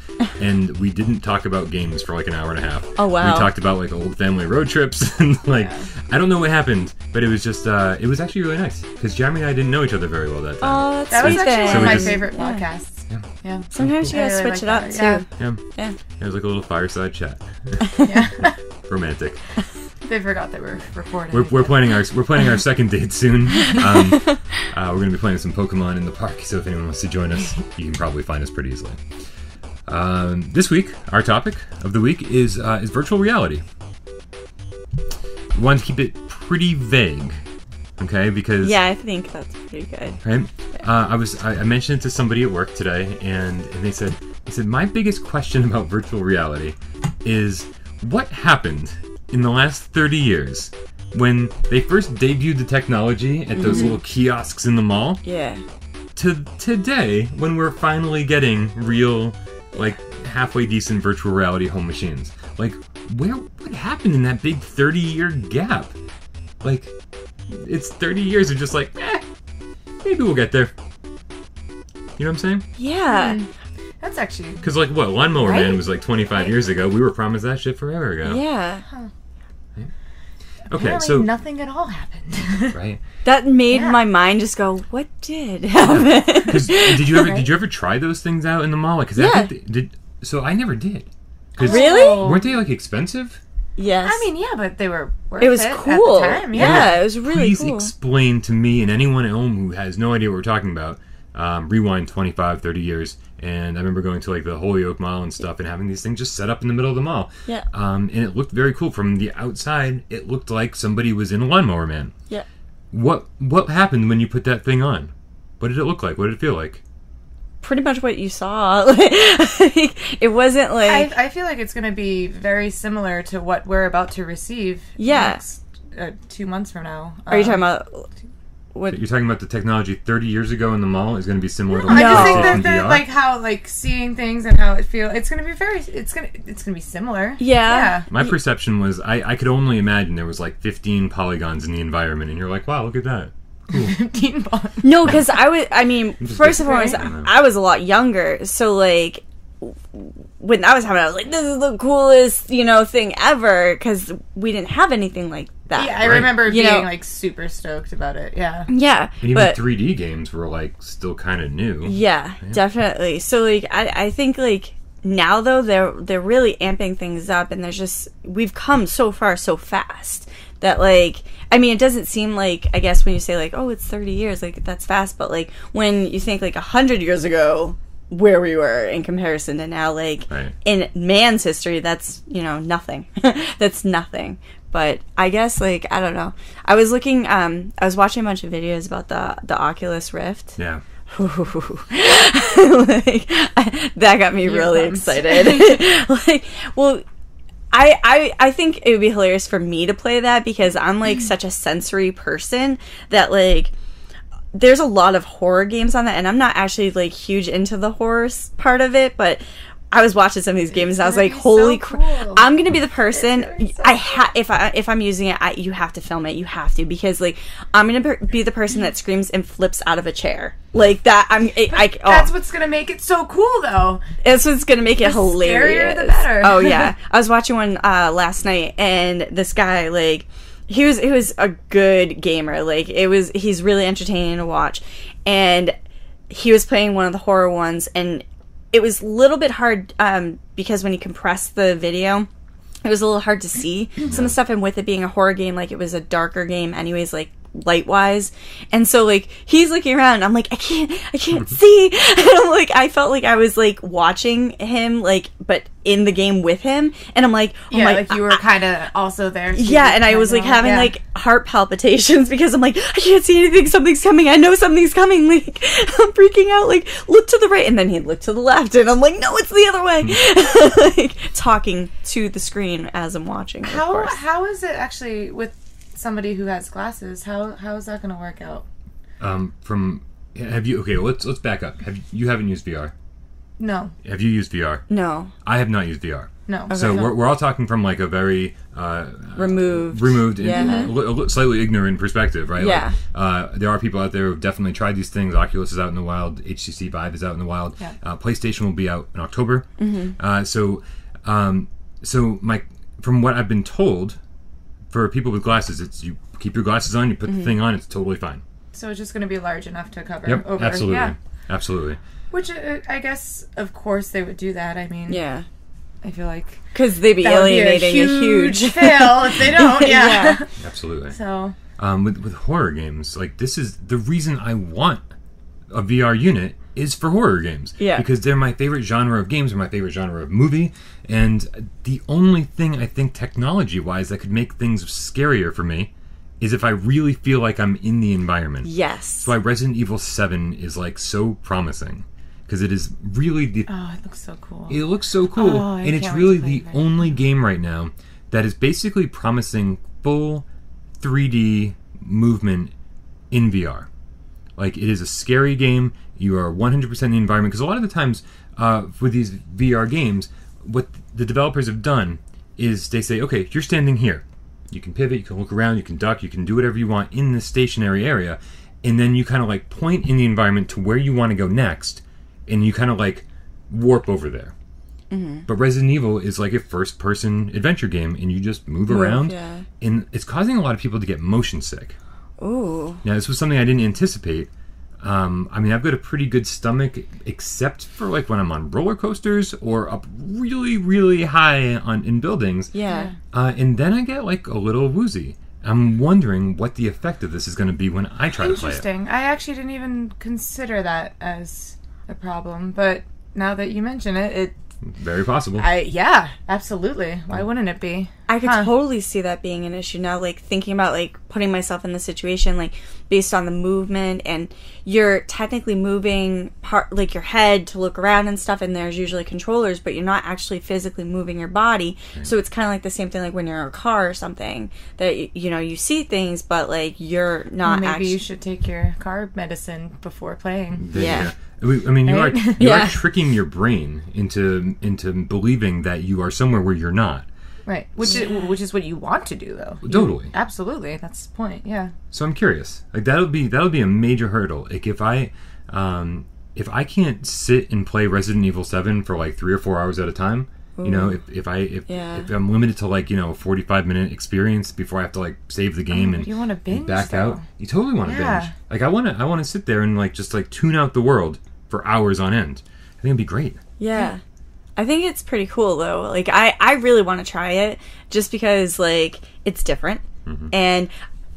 And we didn't talk about games for like an hour and a half. Oh, wow. We talked about like old family road trips. And like, I don't know what happened, but it was just, it was actually really nice. Because Jeremy and I didn't know each other very well that time. Oh, that's That was sweet actually then. one So of we my just- favorite Yeah. podcasts. Yeah. Sometimes you I gotta really switch it like up, that, too. Yeah. Yeah. It was like a little fireside chat. Yeah. Romantic. They forgot they were recording. We're planning our second date soon. We're going to be playing some Pokemon in the park, so if anyone wants to join us, you can probably find us pretty easily. This week, our topic of the week is virtual reality. We want to keep it pretty vague, okay? Because I think that's pretty good. Right? I mentioned it to somebody at work today, and they said my biggest question about virtual reality is what happened in the last 30 years when they first debuted the technology at those little kiosks in the mall. Yeah. To today, when we're finally getting real, like, halfway decent virtual reality home machines. Like, what happened in that big 30-year gap? Like, it's 30 years of just like, maybe we'll get there. You know what I'm saying? Yeah. That's actually... Because, like, what, Lawnmower Man was like 25 years ago. We were promised that shit forever ago. Yeah. Huh. Right? Okay, Apparently so... nothing at all happened. Right. That made my mind just go, what did happen? Did you ever try those things out in the mall? Because I think so I never did. Really? Weren't they, like, expensive? Yes. I mean, yeah, but they were worth it was cool. At the time. Yeah, it was really cool. Please explain to me and anyone at home who has no idea what we're talking about. Rewind 25, 30 years, and I remember going to, like, the Holyoke Mall and stuff and having these things just set up in the middle of the mall. Yeah. And it looked very cool. From the outside, it looked like somebody was in a Lawnmower Man. Yeah. What happened when you put that thing on? What did it look like? What did it feel like? Pretty much what you saw. It wasn't like... I feel like it's going to be very similar to what we're about to receive next 2 months from now. Are you talking about... What? You're talking about the technology 30 years ago in the mall is going to be similar to I just think PlayStation that VR? like how like seeing things and how it feels, it's going to be it's going to be similar. Yeah. My perception was I could only imagine there was like 15 polygons in the environment, and you're like, wow, look at that. Cool. 15 polygons. No, because first of all, I was a lot younger, so like when that was happening, I was like, this is the coolest, thing ever, because we didn't have anything like that. Yeah, I remember being like super stoked about it. Yeah. Yeah. And even 3D games were like still kind of new. Yeah, definitely. So like I think like now though they're really amping things up, and we've come so far so fast that like, I mean, it doesn't seem like, I guess when you say like, oh, it's 30 years, like that's fast, but like when you think like 100 years ago where we were in comparison to now, like in man's history, that's nothing. That's nothing. But I guess like, I don't know, I was looking I was watching a bunch of videos about the Oculus Rift. Yeah. That got me really excited. Like, well, I think it would be hilarious for me to play that, because I'm like such a sensory person that like there's a lot of horror games on that, and I'm not actually like huge into the horror part of it, but I was watching some of these games and I was like, holy crap, cool. I'm gonna be the person, if I'm using it, you have to film it, you have to, because like I'm gonna be the person that screams and flips out of a chair like that. That's what's gonna make it so cool though. That's what's gonna make it hilarious. The scarier the better. Oh yeah. I was watching one last night, and this guy, like, he was a good gamer. Like, he's really entertaining to watch, and he was playing one of the horror ones, and it was a little bit hard because when you compress the video, it was a little hard to see some of the stuff, and with it being a horror game, like, it was a darker game anyways, like, light-wise, and so, like, he's looking around, and I'm like, I can't see, and I'm like, I felt like I was, like, watching him, like, but in the game with him, and I'm like, oh yeah, my, like, you were kind of also there too, yeah, and I was, like, having, like, heart palpitations, because I'm like, I can't see anything, something's coming, I know something's coming, like, I'm freaking out, like, look to the right, and then he'd look to the left, and I'm like, no, it's the other way, like, talking to the screen as I'm watching, How is it actually with somebody who has glasses? How is that going to work out? Let's back up. You haven't used VR? No. Have you used VR? No. I have not used VR. No. Okay. So we're all talking from like a very removed, and slightly ignorant perspective, right? Yeah. Like, there are people out there who've definitely tried these things. Oculus is out in the wild. HTC Vive is out in the wild. Yeah. PlayStation will be out in October. Mm-hmm. From what I've been told, for people with glasses, it's you keep your glasses on, you put the thing on, it's totally fine. So it's just going to be large enough to cover over. Absolutely. Yeah. Absolutely. Which I guess, of course, they would do that. I mean, yeah. I feel like because they'd be alienating a huge fail if they don't. Yeah. Absolutely. So with horror games, like this is the reason I want a VR unit is for horror games. Yeah. Because they're my favorite genre of games or my favorite genre of movie. And the only thing I think technology-wise that could make things scarier for me is if I really feel like I'm in the environment. Yes. That's why Resident Evil 7 is like so promising. Because it is really the... Oh, it looks so cool. It looks so cool. Oh, and it's really the only game right now that is basically promising full 3D movement in VR. Like, it is a scary game. You are 100% in the environment. Because a lot of the times, with these VR games, what the developers have done is they say, okay, you're standing here. You can pivot, you can look around, you can duck, you can do whatever you want in this stationary area. And then you kind of like point in the environment to where you want to go next. And you kind of like warp over there. Mm-hmm. But Resident Evil is like a first-person adventure game, and you just move around. Yeah. And it's causing a lot of people to get motion sick. Ooh. Now, this was something I didn't anticipate. I mean, I've got a pretty good stomach, except for like when I'm on roller coasters or up really, really high in buildings. Yeah. And then I get like a little woozy. I'm wondering what the effect of this is going to be when I try to play it. Interesting. I actually didn't even consider that as a problem, but now that you mention it, very possible. Yeah, absolutely. Why wouldn't it be? I could totally see that being an issue now, like thinking about like putting myself in the situation, like based on the movement, and you're technically moving like your head to look around and stuff, and there's usually controllers, but you're not actually physically moving your body. Right. So it's kind of like the same thing like when you're in a car or something, that you know, you see things, but like you're not Maybe you should take your car medicine before playing. Yeah. I mean, you right? you are tricking your brain into believing that you are somewhere where you're not. Right, which is what you want to do, though. Totally, absolutely, that's the point. Yeah. So I'm curious. Like that'll be a major hurdle. Like if I can't sit and play Resident Evil 7 for like 3 or 4 hours at a time, you know, if I'm limited to like, you know, a 45-minute experience before I have to like save the game and you want to binge, back though. out. You totally want to binge. Like I want to sit there and like just like tune out the world for hours on end. I think it'd be great. Yeah. I think it's pretty cool though. Like I really want to try it just because like it's different. Mm-hmm. And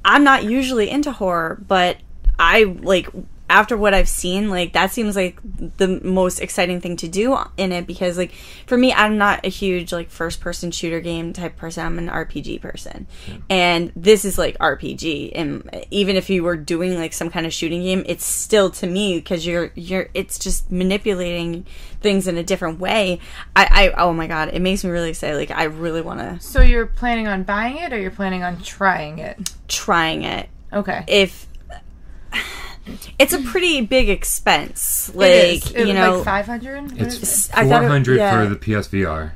I'm not usually into horror, but I like after what I've seen, like that seems like the most exciting thing to do in it, because like for me, I'm not a huge like first person shooter game type person. I'm an RPG person. Yeah. And this is like RPG, and even if you were doing like some kind of shooting game, it's still to me, because you're it's just manipulating things in a different way. I oh my god, it makes me really excited. Like I really want to. So you're planning on buying it, or you're planning on trying it? Trying it. Okay. If it's a pretty big expense, like it is. You know, like $500. It's $400 for the PSVR,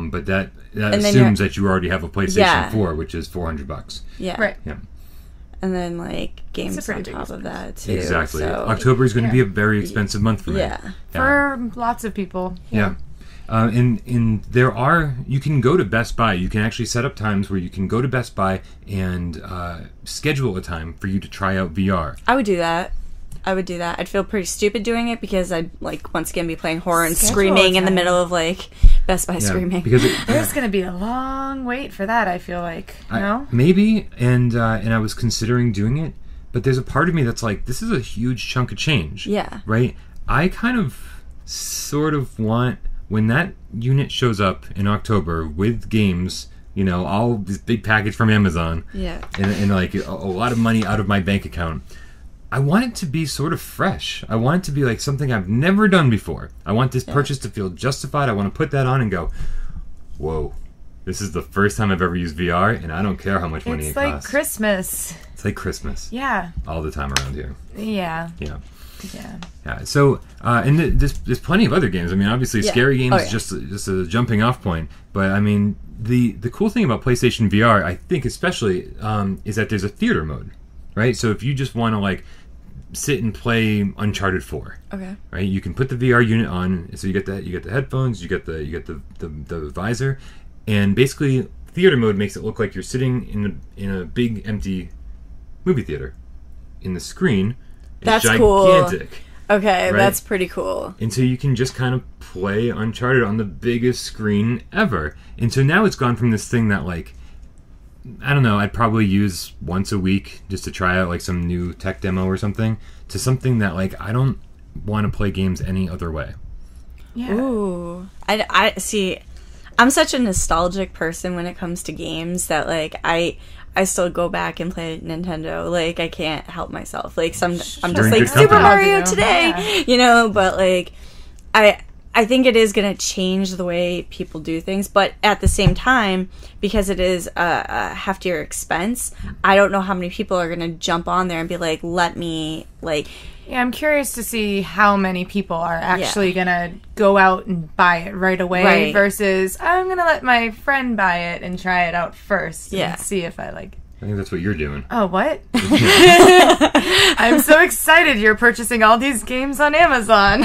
but that assumes that you already have a PlayStation 4, which is $400. Yeah, right. Yeah, and then like games on top of that too. Exactly. So, October is going to be a very expensive month for me. Yeah, for lots of people. Yeah. And there are, you can go to Best Buy. You can actually set up times where you can go to Best Buy and schedule a time for you to try out VR. I would do that. I'd feel pretty stupid doing it, because I'd like once again be playing horror and screaming in the middle of like Best Buy screaming. Because there's going to be a long wait for that, I feel like. No? Maybe, and I was considering doing it, but there's a part of me that's like, this is a huge chunk of change. Yeah. Right? I kind of sort of want, when that unit shows up in October with games, you know, all this big package from Amazon, and like a lot of money out of my bank account, I want it to be sort of fresh. I want it to be like something I've never done before. I want this purchase to feel justified. I want to put that on and go, whoa, this is the first time I've ever used VR, and I don't care how much money it costs. It's like Christmas. It's like Christmas. Yeah. All the time around here. Yeah. Yeah. Yeah. So, and there's plenty of other games. I mean, obviously, scary games is just a jumping off point. But I mean, the cool thing about PlayStation VR, I think, especially, is that there's a theater mode, right? So if you just want to like sit and play Uncharted 4, okay, right, you can put the VR unit on. So you get the headphones, you get the visor, and basically, theater mode makes it look like you're sitting in a big empty movie theater. In the screen. That's gigantic. Cool. Okay, Right? that's pretty cool. And so you can just kind of play Uncharted on the biggest screen ever. And so now it's gone from this thing that, like, I don't know, I'd probably use once a week just to try out, like, some new tech demo or something, to something that, like, I don't want to play games any other way. Yeah. Ooh. I see, I'm such a nostalgic person when it comes to games that, like, I still go back and play Nintendo. Like, I can't help myself. Like, I'm just in like, good Super company. Mario today! You know, but, like, I think it is going to change the way people do things, but at the same time, because it is a heftier expense, I don't know how many people are going to jump on there and be like, let me, like... Yeah, I'm curious to see how many people are actually going to go out and buy it right away versus, I'm going to let my friend buy it and try it out first and see if I like it. I think that's what you're doing. Oh, what? I'm so excited you're purchasing all these games on Amazon.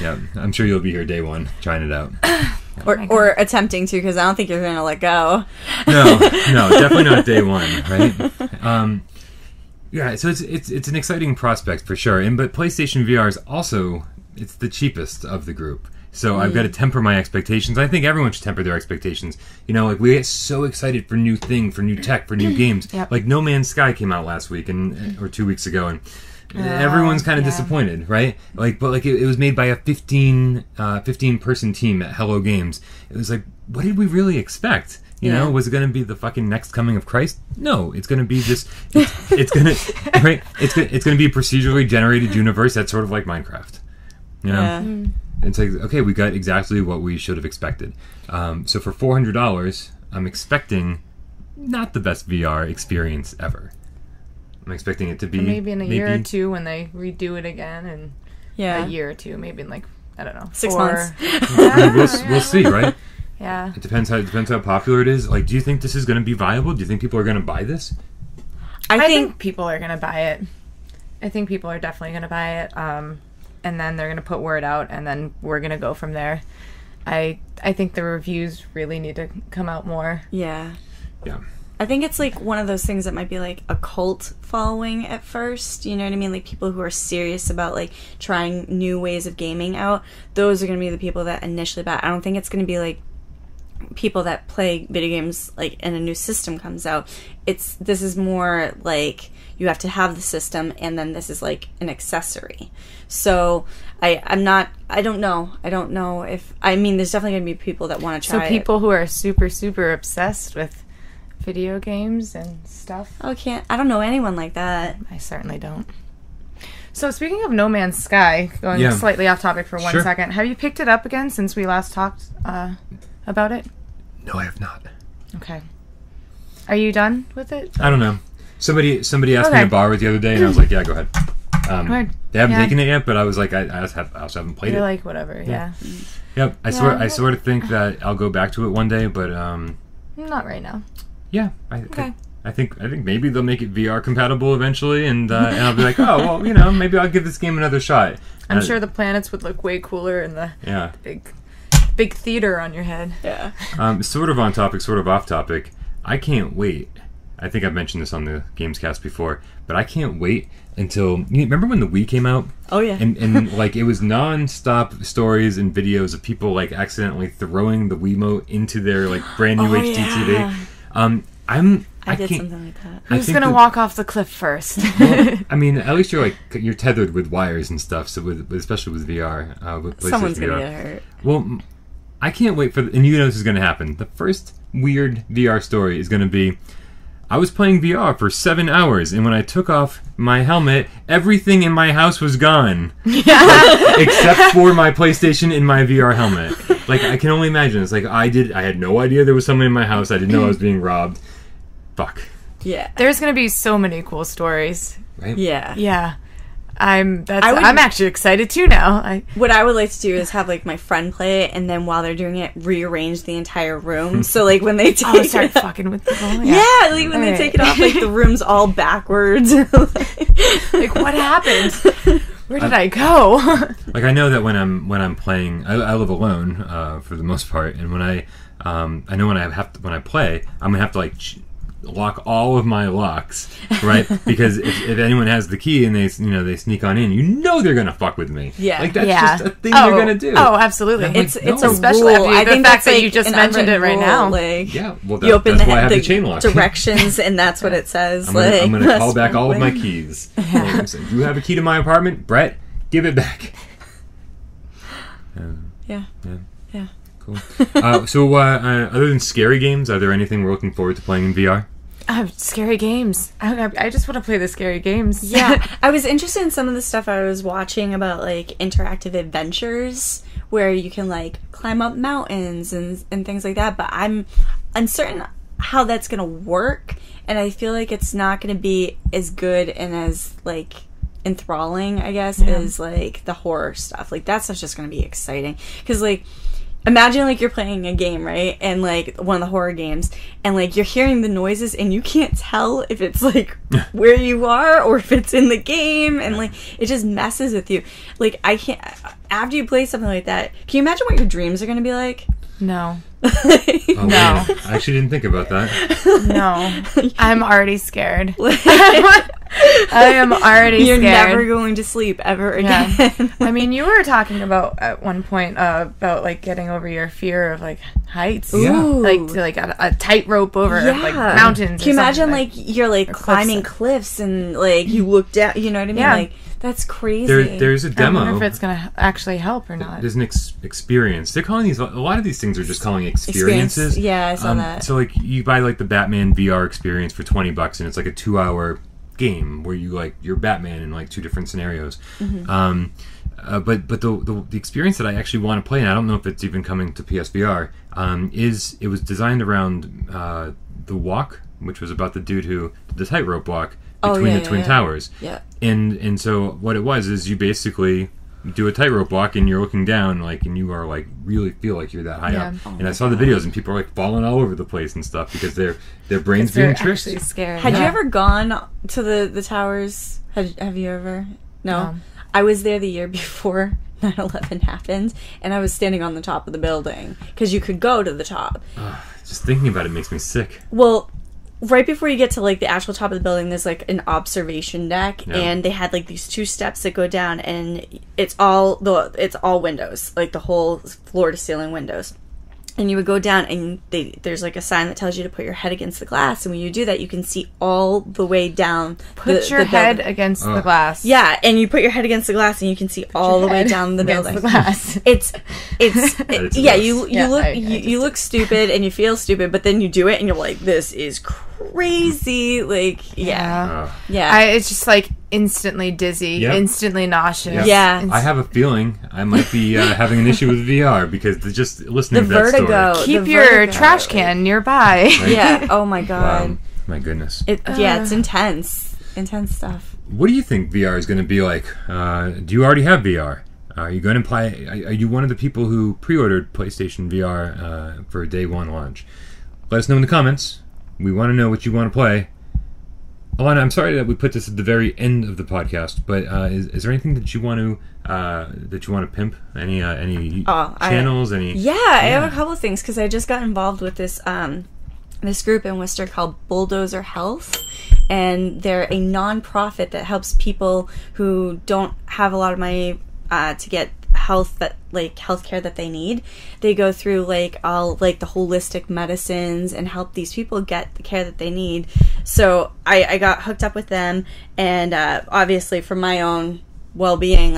Yeah, I'm sure you'll be here day one trying it out. Or attempting to, because I don't think you're going to let go. No, definitely not day one, right? Yeah, so it's an exciting prospect for sure. But PlayStation VR is also, it's the cheapest of the group. So I've got to temper my expectations. I think everyone should temper their expectations. You know, like, we get so excited for new tech, for new games. Yep. Like, No Man's Sky came out last week or 2 weeks ago, and everyone's kind of disappointed, right? Like, but like it was made by a 15 person team at Hello Games. It was like, what did we really expect? You know, was it going to be the fucking next coming of Christ? No, it's going to be this. It's going to right. It's going to be a procedurally generated universe that's sort of like Minecraft. You know. Yeah. It's like, okay, we got exactly what we should have expected. So for $400, I'm expecting not the best VR experience ever. I'm expecting it to be maybe in a year or two when they redo it again, and a year or two, maybe in like, I don't know, 6 months. We'll see, right? Yeah. It depends how popular it is. Like, do you think this is going to be viable? Do you think people are going to buy this? I think people are going to buy it. I think people are definitely going to buy it. And then they're going to put word out, and then we're going to go from there. I think the reviews really need to come out more. Yeah. Yeah. I think it's like one of those things that might be like a cult following at first. You know what I mean? Like, people who are serious about, like, trying new ways of gaming out. Those are going to be the people that initially buy. I don't think it's going to be like people that play video games, like, and a new system comes out. This is more like you have to have the system, and then this is like an accessory. So I don't know if, I mean, there's definitely going to be people that want to try it. So people who are super, super obsessed with video games and stuff. I don't know anyone like that. I certainly don't. So speaking of No Man's Sky, going slightly off topic for 1 second, have you picked it up again since we last talked about it? No, I have not. Okay. Are you done with it? I don't know. Somebody asked me to borrow it the other day, and I was like, yeah, go ahead. They haven't taken it yet, but I was like, I also haven't played it. You're like, whatever, yeah. Yep, I sort of think that I'll go back to it one day, but not right now. Yeah, I think maybe they'll make it VR compatible eventually, and I'll be like, oh well, you know, maybe I'll give this game another shot. I'm sure the planets would look way cooler in the big theater on your head. Yeah. Sort of on topic, sort of off topic. I can't wait. I think I've mentioned this on the Gamescast before, but I can't wait until... Remember when the Wii came out? Oh, yeah. And like, it was non-stop stories and videos of people, like, accidentally throwing the Wiimote into their, like, brand new HD TV. I did can't, something like that. Who's going to walk off the cliff first? Well, I mean, at least you're tethered with wires and stuff, so especially with VR. With Someone's VR. going to get hurt. Well, I can't wait and you know this is going to happen. The first weird VR story is going to be, I was playing VR for 7 hours, and when I took off my helmet, everything in my house was gone. Except for my PlayStation and my VR helmet. Like, I can only imagine. It's like, I had no idea there was someone in my house. I didn't know I was being robbed. Fuck. Yeah. There's going to be so many cool stories. Right? Yeah. Yeah. I'm actually excited too now. What I would like to do is have, like, my friend play it, and then while they're doing it, rearrange the entire room. So, like, when they take start fucking with people. Yeah, like when they take it off, like, the room's all backwards. Like, what happened? Where did I go? Like, I know that when I'm playing, I live alone for the most part, and when I know when I play, I'm gonna have to lock all of my locks, right? Because if anyone has the key and they sneak on in, they're gonna fuck with me. Yeah. Like that's just a thing they're gonna do. Oh, absolutely. It's especially rule. I the think fact that's that you just mentioned it right now. Like, yeah, well, you open that's why I have the chain lock. directions, and that's what it says. I'm gonna call back all of my keys. Yeah. So, you have a key to my apartment, Brett. Give it back. Yeah. Cool. So, other than scary games, are there anything we're looking forward to playing in VR? Scary games. I just want to play the scary games. Yeah. I was interested in some of the stuff I was watching about, like, interactive adventures where you can, like, climb up mountains and things like that, but I'm uncertain how that's going to work, and I feel like it's not going to be as good and as, like, enthralling, I guess, as, like, the horror stuff. Like, that stuff's just going to be exciting. Because, like, imagine, like, you're playing a game, right? And, like, one of the horror games, and, like, you're hearing the noises, and you can't tell if it's, like, where you are or if it's in the game, and, like, it just messes with you. Like, I can't... After you play something like that, can you imagine what your dreams are going to be like? No. No. I actually didn't think about that. No. I'm already scared. I am already You're scared. never going to sleep ever again. Yeah. I mean, you were talking about at one point about like getting over your fear of like heights. Yeah. Like a tightrope over like mountains. Can you imagine like you're like climbing cliffs and like you look down? You know what I mean? Yeah. Like that's crazy. There's a demo. I wonder if it's gonna actually help or not. There's an experience. They're calling these. A lot of these things are just calling experiences. Yeah, I saw that. So like you buy like the Batman VR experience for $20, and it's like a 2-hour game where you like you're Batman in like 2 different scenarios. Mm-hmm. But the experience that I actually want to play, and I don't know if it's even coming to PSVR, is it was designed around the walk, which was about the dude who did the tightrope walk between the Twin Towers. Yeah. And so what it was is you basically do a tightrope walk and you're looking down and you are like really feel like you're that high up. And I saw the videos and people are like falling all over the place and stuff because their brains being tricked. Scared. Had you ever gone to the towers? Have you ever? No. I was there the year before 9/11 happened, and I was standing on the top of the building because you could go to the top. Just thinking about it makes me sick. Well, right before you get to like the actual top of the building, there's like an observation deck, and they had like these 2 steps that go down, and it's all windows, like the whole floor to ceiling windows. And you would go down, and there's like a sign that tells you to put your head against the glass, and when you do that, you can see all the way down. Put your head against the glass. Yeah, and you put your head against the glass, and you can see all the way down the building. The glass. It's yeah. You look stupid and you feel stupid, but then you do it, and you're like, this is crazy. Like, yeah. It's just like instantly dizzy, instantly nauseous. Yeah. I have a feeling I might be having an issue with VR because just listening to that vertigo. story. Keep your trash can nearby. Right? Yeah. Oh my god. Wow. My goodness. It's intense. Intense stuff. What do you think VR is going to be like? Do you already have VR? Are you going to play? Are you one of the people who pre-ordered PlayStation VR for day 1 launch? Let us know in the comments. We want to know what you want to play. Alana, I'm sorry that we put this at the very end of the podcast, but is there anything that you want to pimp? Any channels? I have a couple of things because I just got involved with this this group in Worcester called Bulldozer Health, and they're a non-profit that helps people who don't have a lot of money to get healthcare that they need. They go through all the holistic medicines and help these people get the care that they need. So I got hooked up with them, and obviously for my own well-being,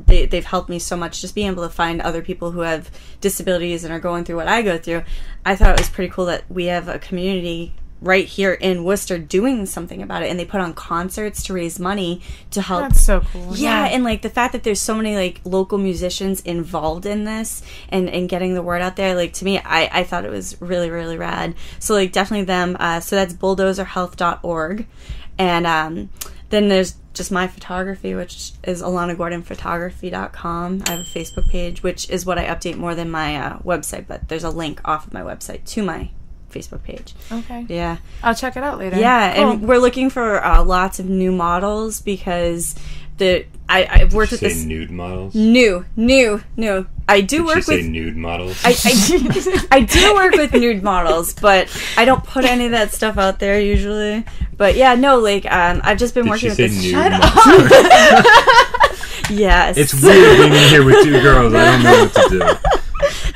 they've helped me so much, just being able to find other people who have disabilities and are going through what I go through. I thought it was pretty cool that we have a community right here in Worcester doing something about it, and they put on concerts to raise money to help. That's so cool. Yeah, and the fact that there's so many local musicians involved in this and getting the word out there, to me, I thought it was really, really rad. So definitely them. So that's bulldozerhealth.org, and then there's just my photography, which is alanagordonphotography.com. I have a Facebook page, which is what I update more than my website, but there's a link off of my website to my Facebook page. Okay. Yeah. I'll check it out later. Yeah, cool. And we're looking for lots of new models because I've worked with this nude models. New. I do Did work she say with nude models? I do work with nude models, but I don't put any of that stuff out there usually. But yeah, no, like I've just been Did working she with say this. nude models? Yes, It's weird being in here with two girls. I don't know what to do.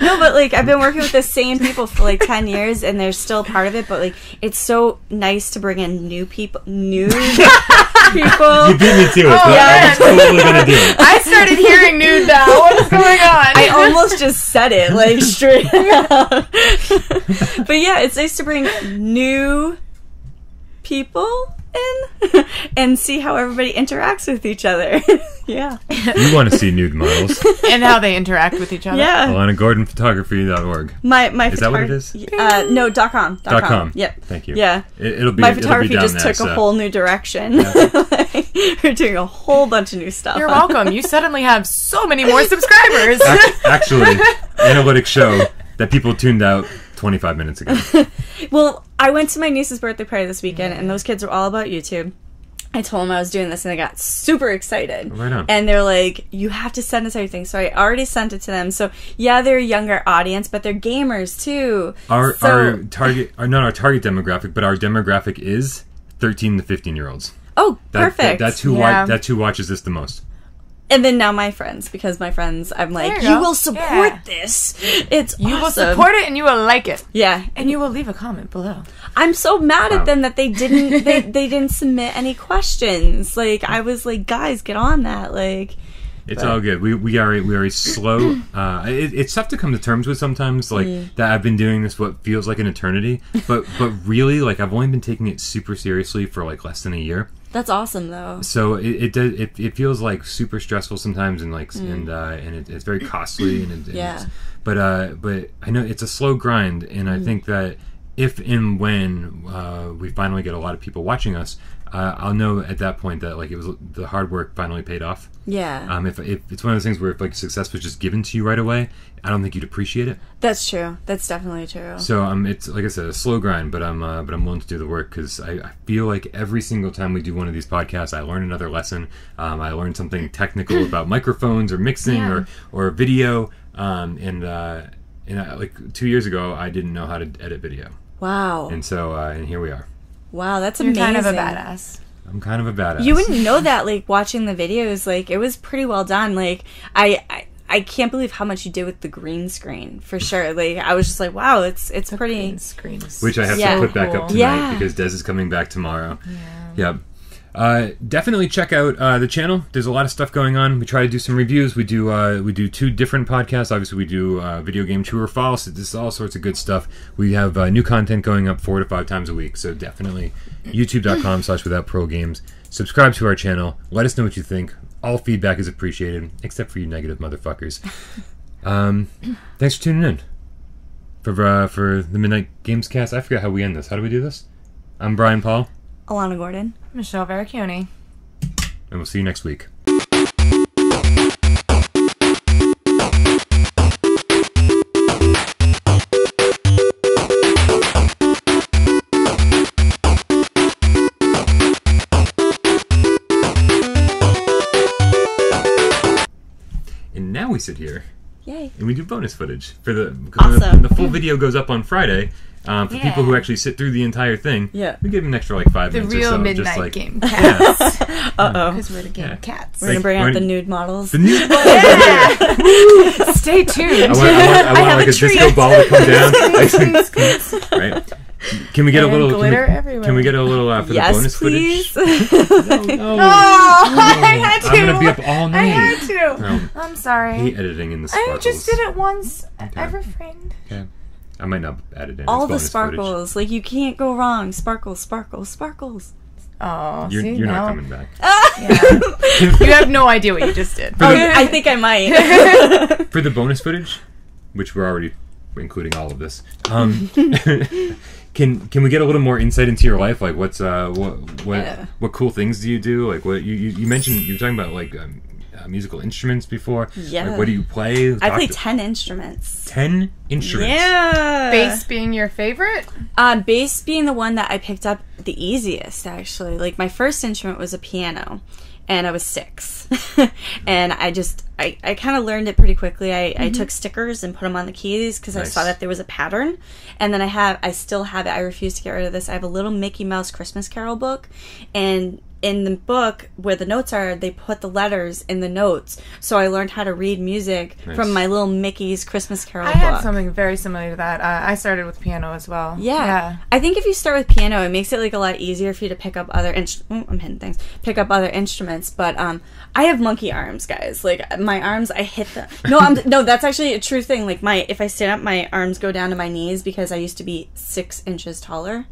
No, but like I've been working with the same people for like 10 years, and they're still part of it. But like it's so nice to bring in new people. You beat me to it. So yeah. I'm totally gonna do it. I started hearing nude now. What is going on? I almost just said it like straight out. But yeah, it's nice to bring new people in and see how everybody interacts with each other. Yeah. You want to see nude models? And how they interact with each other. Yeah. Alana Gordon Photography.org. My Is that what it is? No, .com. .com. Yep. Thank you. Yeah. It'll be My it'll be photography down just there, took a so- whole new direction. We're doing a whole bunch of new stuff. You're welcome. You suddenly have so many more subscribers. Actually, analytics show that people tuned out 25 minutes ago. Well, I went to my niece's birthday party this weekend, and those kids were all about YouTube. I told them I was doing this, and they got super excited. Right on. And they're like, you have to send us everything. So I already sent it to them. So, yeah, they're a younger audience, but they're gamers, too. Our target demographic, but our demographic is 13 to 15-year-olds. Oh, perfect. That's who Yeah. that's who watches this the most. And then now my friends, because my friends, I'm like, There you you go. will support Yeah. this. It's You will awesome. support it and you will like it. Yeah. And you will leave a comment below. I'm so mad Wow. at them that they didn't they didn't submit any questions. Like I was like, guys, get on that. Like It's all good. We are a slow. It's tough to come to terms with sometimes. Like that, I've been doing this what feels like an eternity, but really, like I've only been taking it super seriously for like less than a year. that's awesome though. So it feels like super stressful sometimes, and like it's very costly, Yeah. but I know it's a slow grind, and I think that if and when we finally get a lot of people watching us, I'll know at that point that like it was the hard work finally paid off. Yeah. If it's one of those things where if like success was just given to you right away, I don't think you'd appreciate it. That's true. That's definitely true. So it's like I said, a slow grind, but I'm willing to do the work because I feel like every single time we do one of these podcasts, I learn another lesson. I learn something technical about microphones or mixing or video. Like 2 years ago, I didn't know how to edit video, Wow. and so and here we are. Wow, that's You're amazing. kind of a badass. I'm kind of a badass. You wouldn't know that, like, watching the videos. Like, it was pretty well done. Like, I can't believe how much you did with the green screen, for sure. Like, I was just like, wow, it's pretty... Screen. Which I have Yeah. to put back up tonight Yeah. because Des is coming back tomorrow. Yeah. Definitely check out the channel. There's a lot of stuff going on. We try to do some reviews. We do 2 different podcasts. Obviously, we do video game true or false. This is all sorts of good stuff. We have new content going up 4 to 5 times a week. So definitely youtube.com/withoutprogames. Subscribe to our channel. Let us know what you think. All feedback is appreciated, except for you negative motherfuckers. Thanks for tuning in for the Midnight Gamescast. I forgot how we end this. How do we do this? I'm Brian Paul. Alana Gordon. Michelle Veracchione. And we'll see you next week. And now we sit here Yay. and we do bonus footage for the Awesome. the full video goes up on Friday. For people who actually sit through the entire thing, Yeah. we give them an extra like 5 The minutes or real so. Midnight just like, Gamecast. Uh-oh. Because we're the game Yeah. cats. We're going to bring out the nude models. The new Stay tuned. I want like a treat. disco ball to come down. Right? Can we get And a little glitter everywhere. Can we get a little for the bonus Yes, please. footage? Oh, I had to. I'm gonna be up all I night. had to. No. I'm I sorry. hate editing in the I sparkles. just did it once. I refrained. Okay. I might not add it in. All It's the bonus sparkles. Like, you can't go wrong. Sparkles, sparkles, sparkles. Oh, Footage. see, You're now. not coming back. Yeah. You have no idea what you just did. I think I might. For the bonus footage, which we're already including all of this, can we get a little more insight into your life? Like, what's what cool things do you do? Like, what you mentioned, you were talking about like musical instruments before. Yeah. Like, what do you play? I play 10 instruments. 10 instruments. Yeah. Bass being your favorite? Bass being the one that I picked up the easiest, actually. Like, my first instrument was a piano. and I was 6. And I kind of learned it pretty quickly. I took stickers and put them on the keys because I saw that there was a pattern. And then I still have it. I refuse to get rid of this. I have a little Mickey Mouse Christmas Carol book, and in the book where the notes are, they put the letters in the notes. So I learned how to read music from my little Mickey's Christmas Carol book. I had something very similar to that. I started with piano as well. Yeah. I think if you start with piano, it makes it like a lot easier for you to pick up other I'm hitting things. Pick up other instruments. But I have monkey arms, guys. Like my arms, I hit them. No, that's actually a true thing. Like if I stand up, my arms go down to my knees because I used to be 6 inches taller.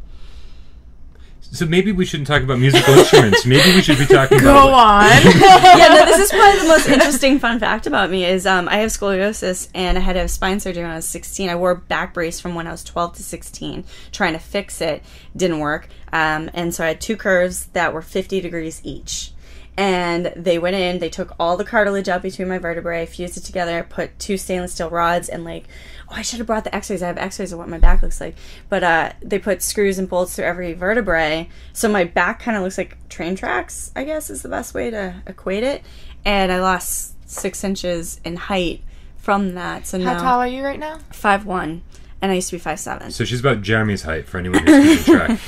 So maybe we shouldn't talk about musical instruments. Maybe we should be talking about... Go on. Yeah, no, this is probably the most interesting fun fact about me is I have scoliosis, and I had to have spine surgery when I was 16. I wore a back brace from when I was 12 to 16, trying to fix it. Didn't work. And so I had 2 curves that were 50 degrees each. And they went in, they took all the cartilage out between my vertebrae, fused it together, put 2 stainless steel rods, and I should have brought the x-rays. I have x-rays of what my back looks like. But they put screws and bolts through every vertebrae. So my back kind of looks like train tracks, I guess is the best way to equate it. And I lost 6 inches in height from that. So How tall are you right now? 5'1". And I used to be 5'7". So she's about Jeremy's height for anyone who's keeping track.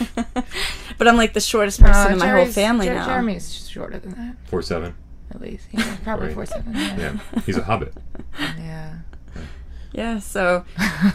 But I'm like the shortest person in my whole family now. Jeremy's shorter than that. 4'7". At least. Yeah, probably 4'7". Yeah. He's a hobbit. Yeah. Yeah, so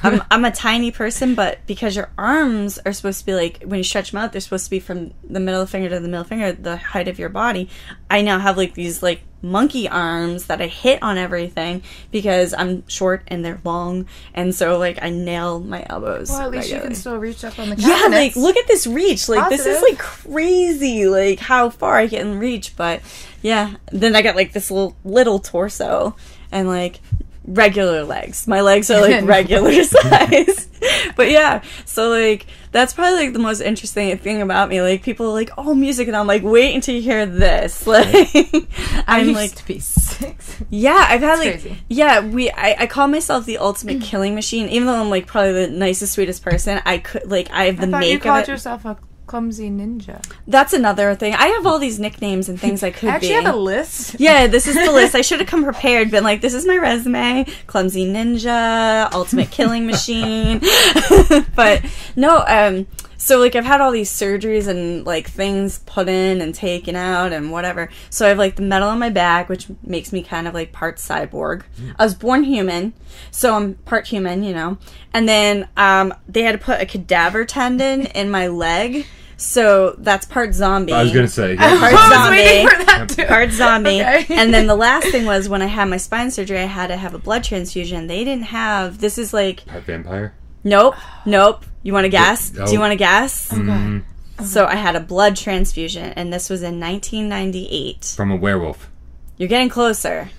I'm a tiny person, but because your arms are supposed to be like, when you stretch them out, they're supposed to be from the middle finger to the middle finger, the height of your body. I now have like these like monkey arms that I hit on everything because I'm short and they're long, and so like I nail my elbows. Well, at least regularly. you can still reach up on the cabinets. Yeah, like look at this reach. Like Positive. this is like crazy, like how far I can reach. But yeah, then I got like this little torso and like regular legs. My legs are like regular size. But yeah, so like that's probably like the most interesting thing about me. Like people are like, oh, music, and I'm like, wait until you hear this. Like I I'm used like to be 6. yeah, I've had That's like crazy. yeah, I call myself the ultimate killing machine. Even though I'm like probably the nicest, sweetest person, I could like I have the I thought make you of called it. yourself a Clumsy Ninja. That's another thing. I have all these nicknames and things I could I actually be. have a list. Yeah, this is the list. I should have come prepared, been like, this is my resume, Clumsy Ninja, Ultimate Killing Machine. But, no, so, like, I've had all these surgeries and, like, things put in and taken out and whatever. So I have, like, the metal on my back, which makes me kind of, like, part cyborg. I was born human, so I'm part human, you know. And then they had to put a cadaver tendon in my leg. So that's part zombie. I was going to say. Part I was zombie. waiting for that too. Part zombie. Okay. And then the last thing was when I had my spine surgery, I had to have a blood transfusion. They didn't have, this is like, Part vampire? nope. You want to guess? Oh. Do you want to guess? Mm, So I had a blood transfusion, and this was in 1998. from a werewolf. You're getting closer.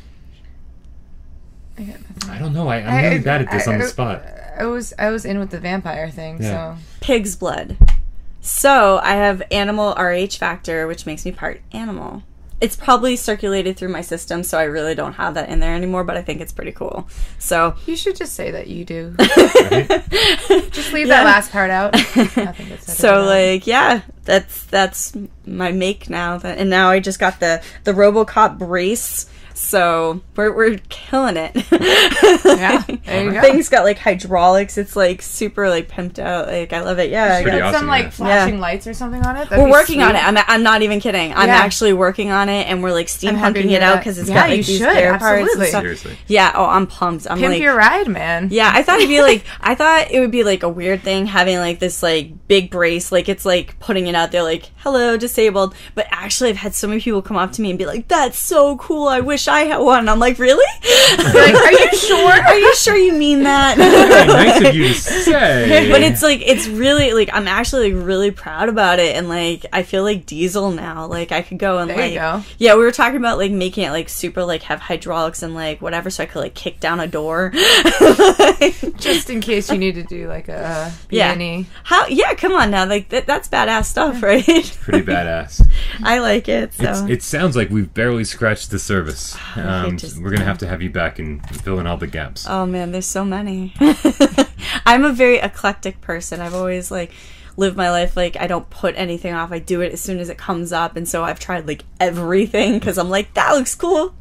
I don't know. I'm really bad at this on the spot. I was in with the vampire thing, Yeah. so Pig's blood. So I have animal RH factor, which makes me part animal. It's probably circulated through my system, so I really don't have that in there anymore, but I think it's pretty cool. So you should just say that you do. Right? Just leave that last part out. Nothing gets said So about like yeah, that's my make now. And now I just got the RoboCop brace. So we're killing it. Yeah, there you go. Thing's got like hydraulics. It's like super like pimped out. Like I love it. Yeah, It's pretty yeah. awesome, Some like yeah. flashing lights or something on it. That'd We're be working on sweet. it. I'm not even kidding. I'm Yeah. actually working on it, and we're like I'm happy to steampunking hear it out that. because it's Yeah, got like you these should, spare parts and absolutely. stuff. Seriously. Yeah. Oh, I'm pumped. I'm Pimp like, your ride, man. yeah, I thought it would be like a weird thing having like this like big brace, like it's like putting it out there like, hello, disabled. But actually I've had so many people come up to me and be like, that's so cool, I wish I had one. And I'm like, really? Like, are you sure? Are you sure you mean that? Very nice of you to say. But it's like, it's really like, I'm actually like really proud about it, and like I feel like Diesel now. Like I could go and There like, you go. yeah, we were talking about like making it like super like have hydraulics and like whatever, so I could like kick down a door. Just in case you need to do like a Yeah. B&E. How? Yeah, come on now, like that's badass stuff, right? Pretty badass. I like it. So It sounds like we've barely scratched the surface. hate to- We're going to have you back and fill in all the gaps. oh man, there's so many. I'm a very eclectic person. I've always like live my life like I don't put anything off. I do it as soon as it comes up, and so I've tried like everything because I'm like, that looks cool,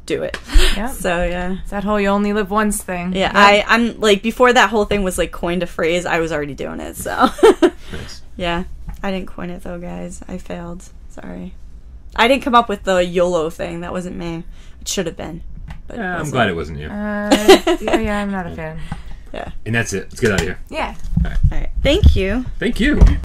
do it. Yeah. So yeah, It's that whole you only live once thing. yeah. Yep. I'm like, before that whole thing was like coined a phrase, I was already doing it. So Nice. yeah, I didn't coin it though, guys. I failed. Sorry, I didn't come up with the YOLO thing. That wasn't me. It should have been. But I'm wasn't. glad it wasn't you. Yeah, I'm not a fan. Yeah. And that's it. Let's get out of here. Yeah. All right. Thank you. Thank you.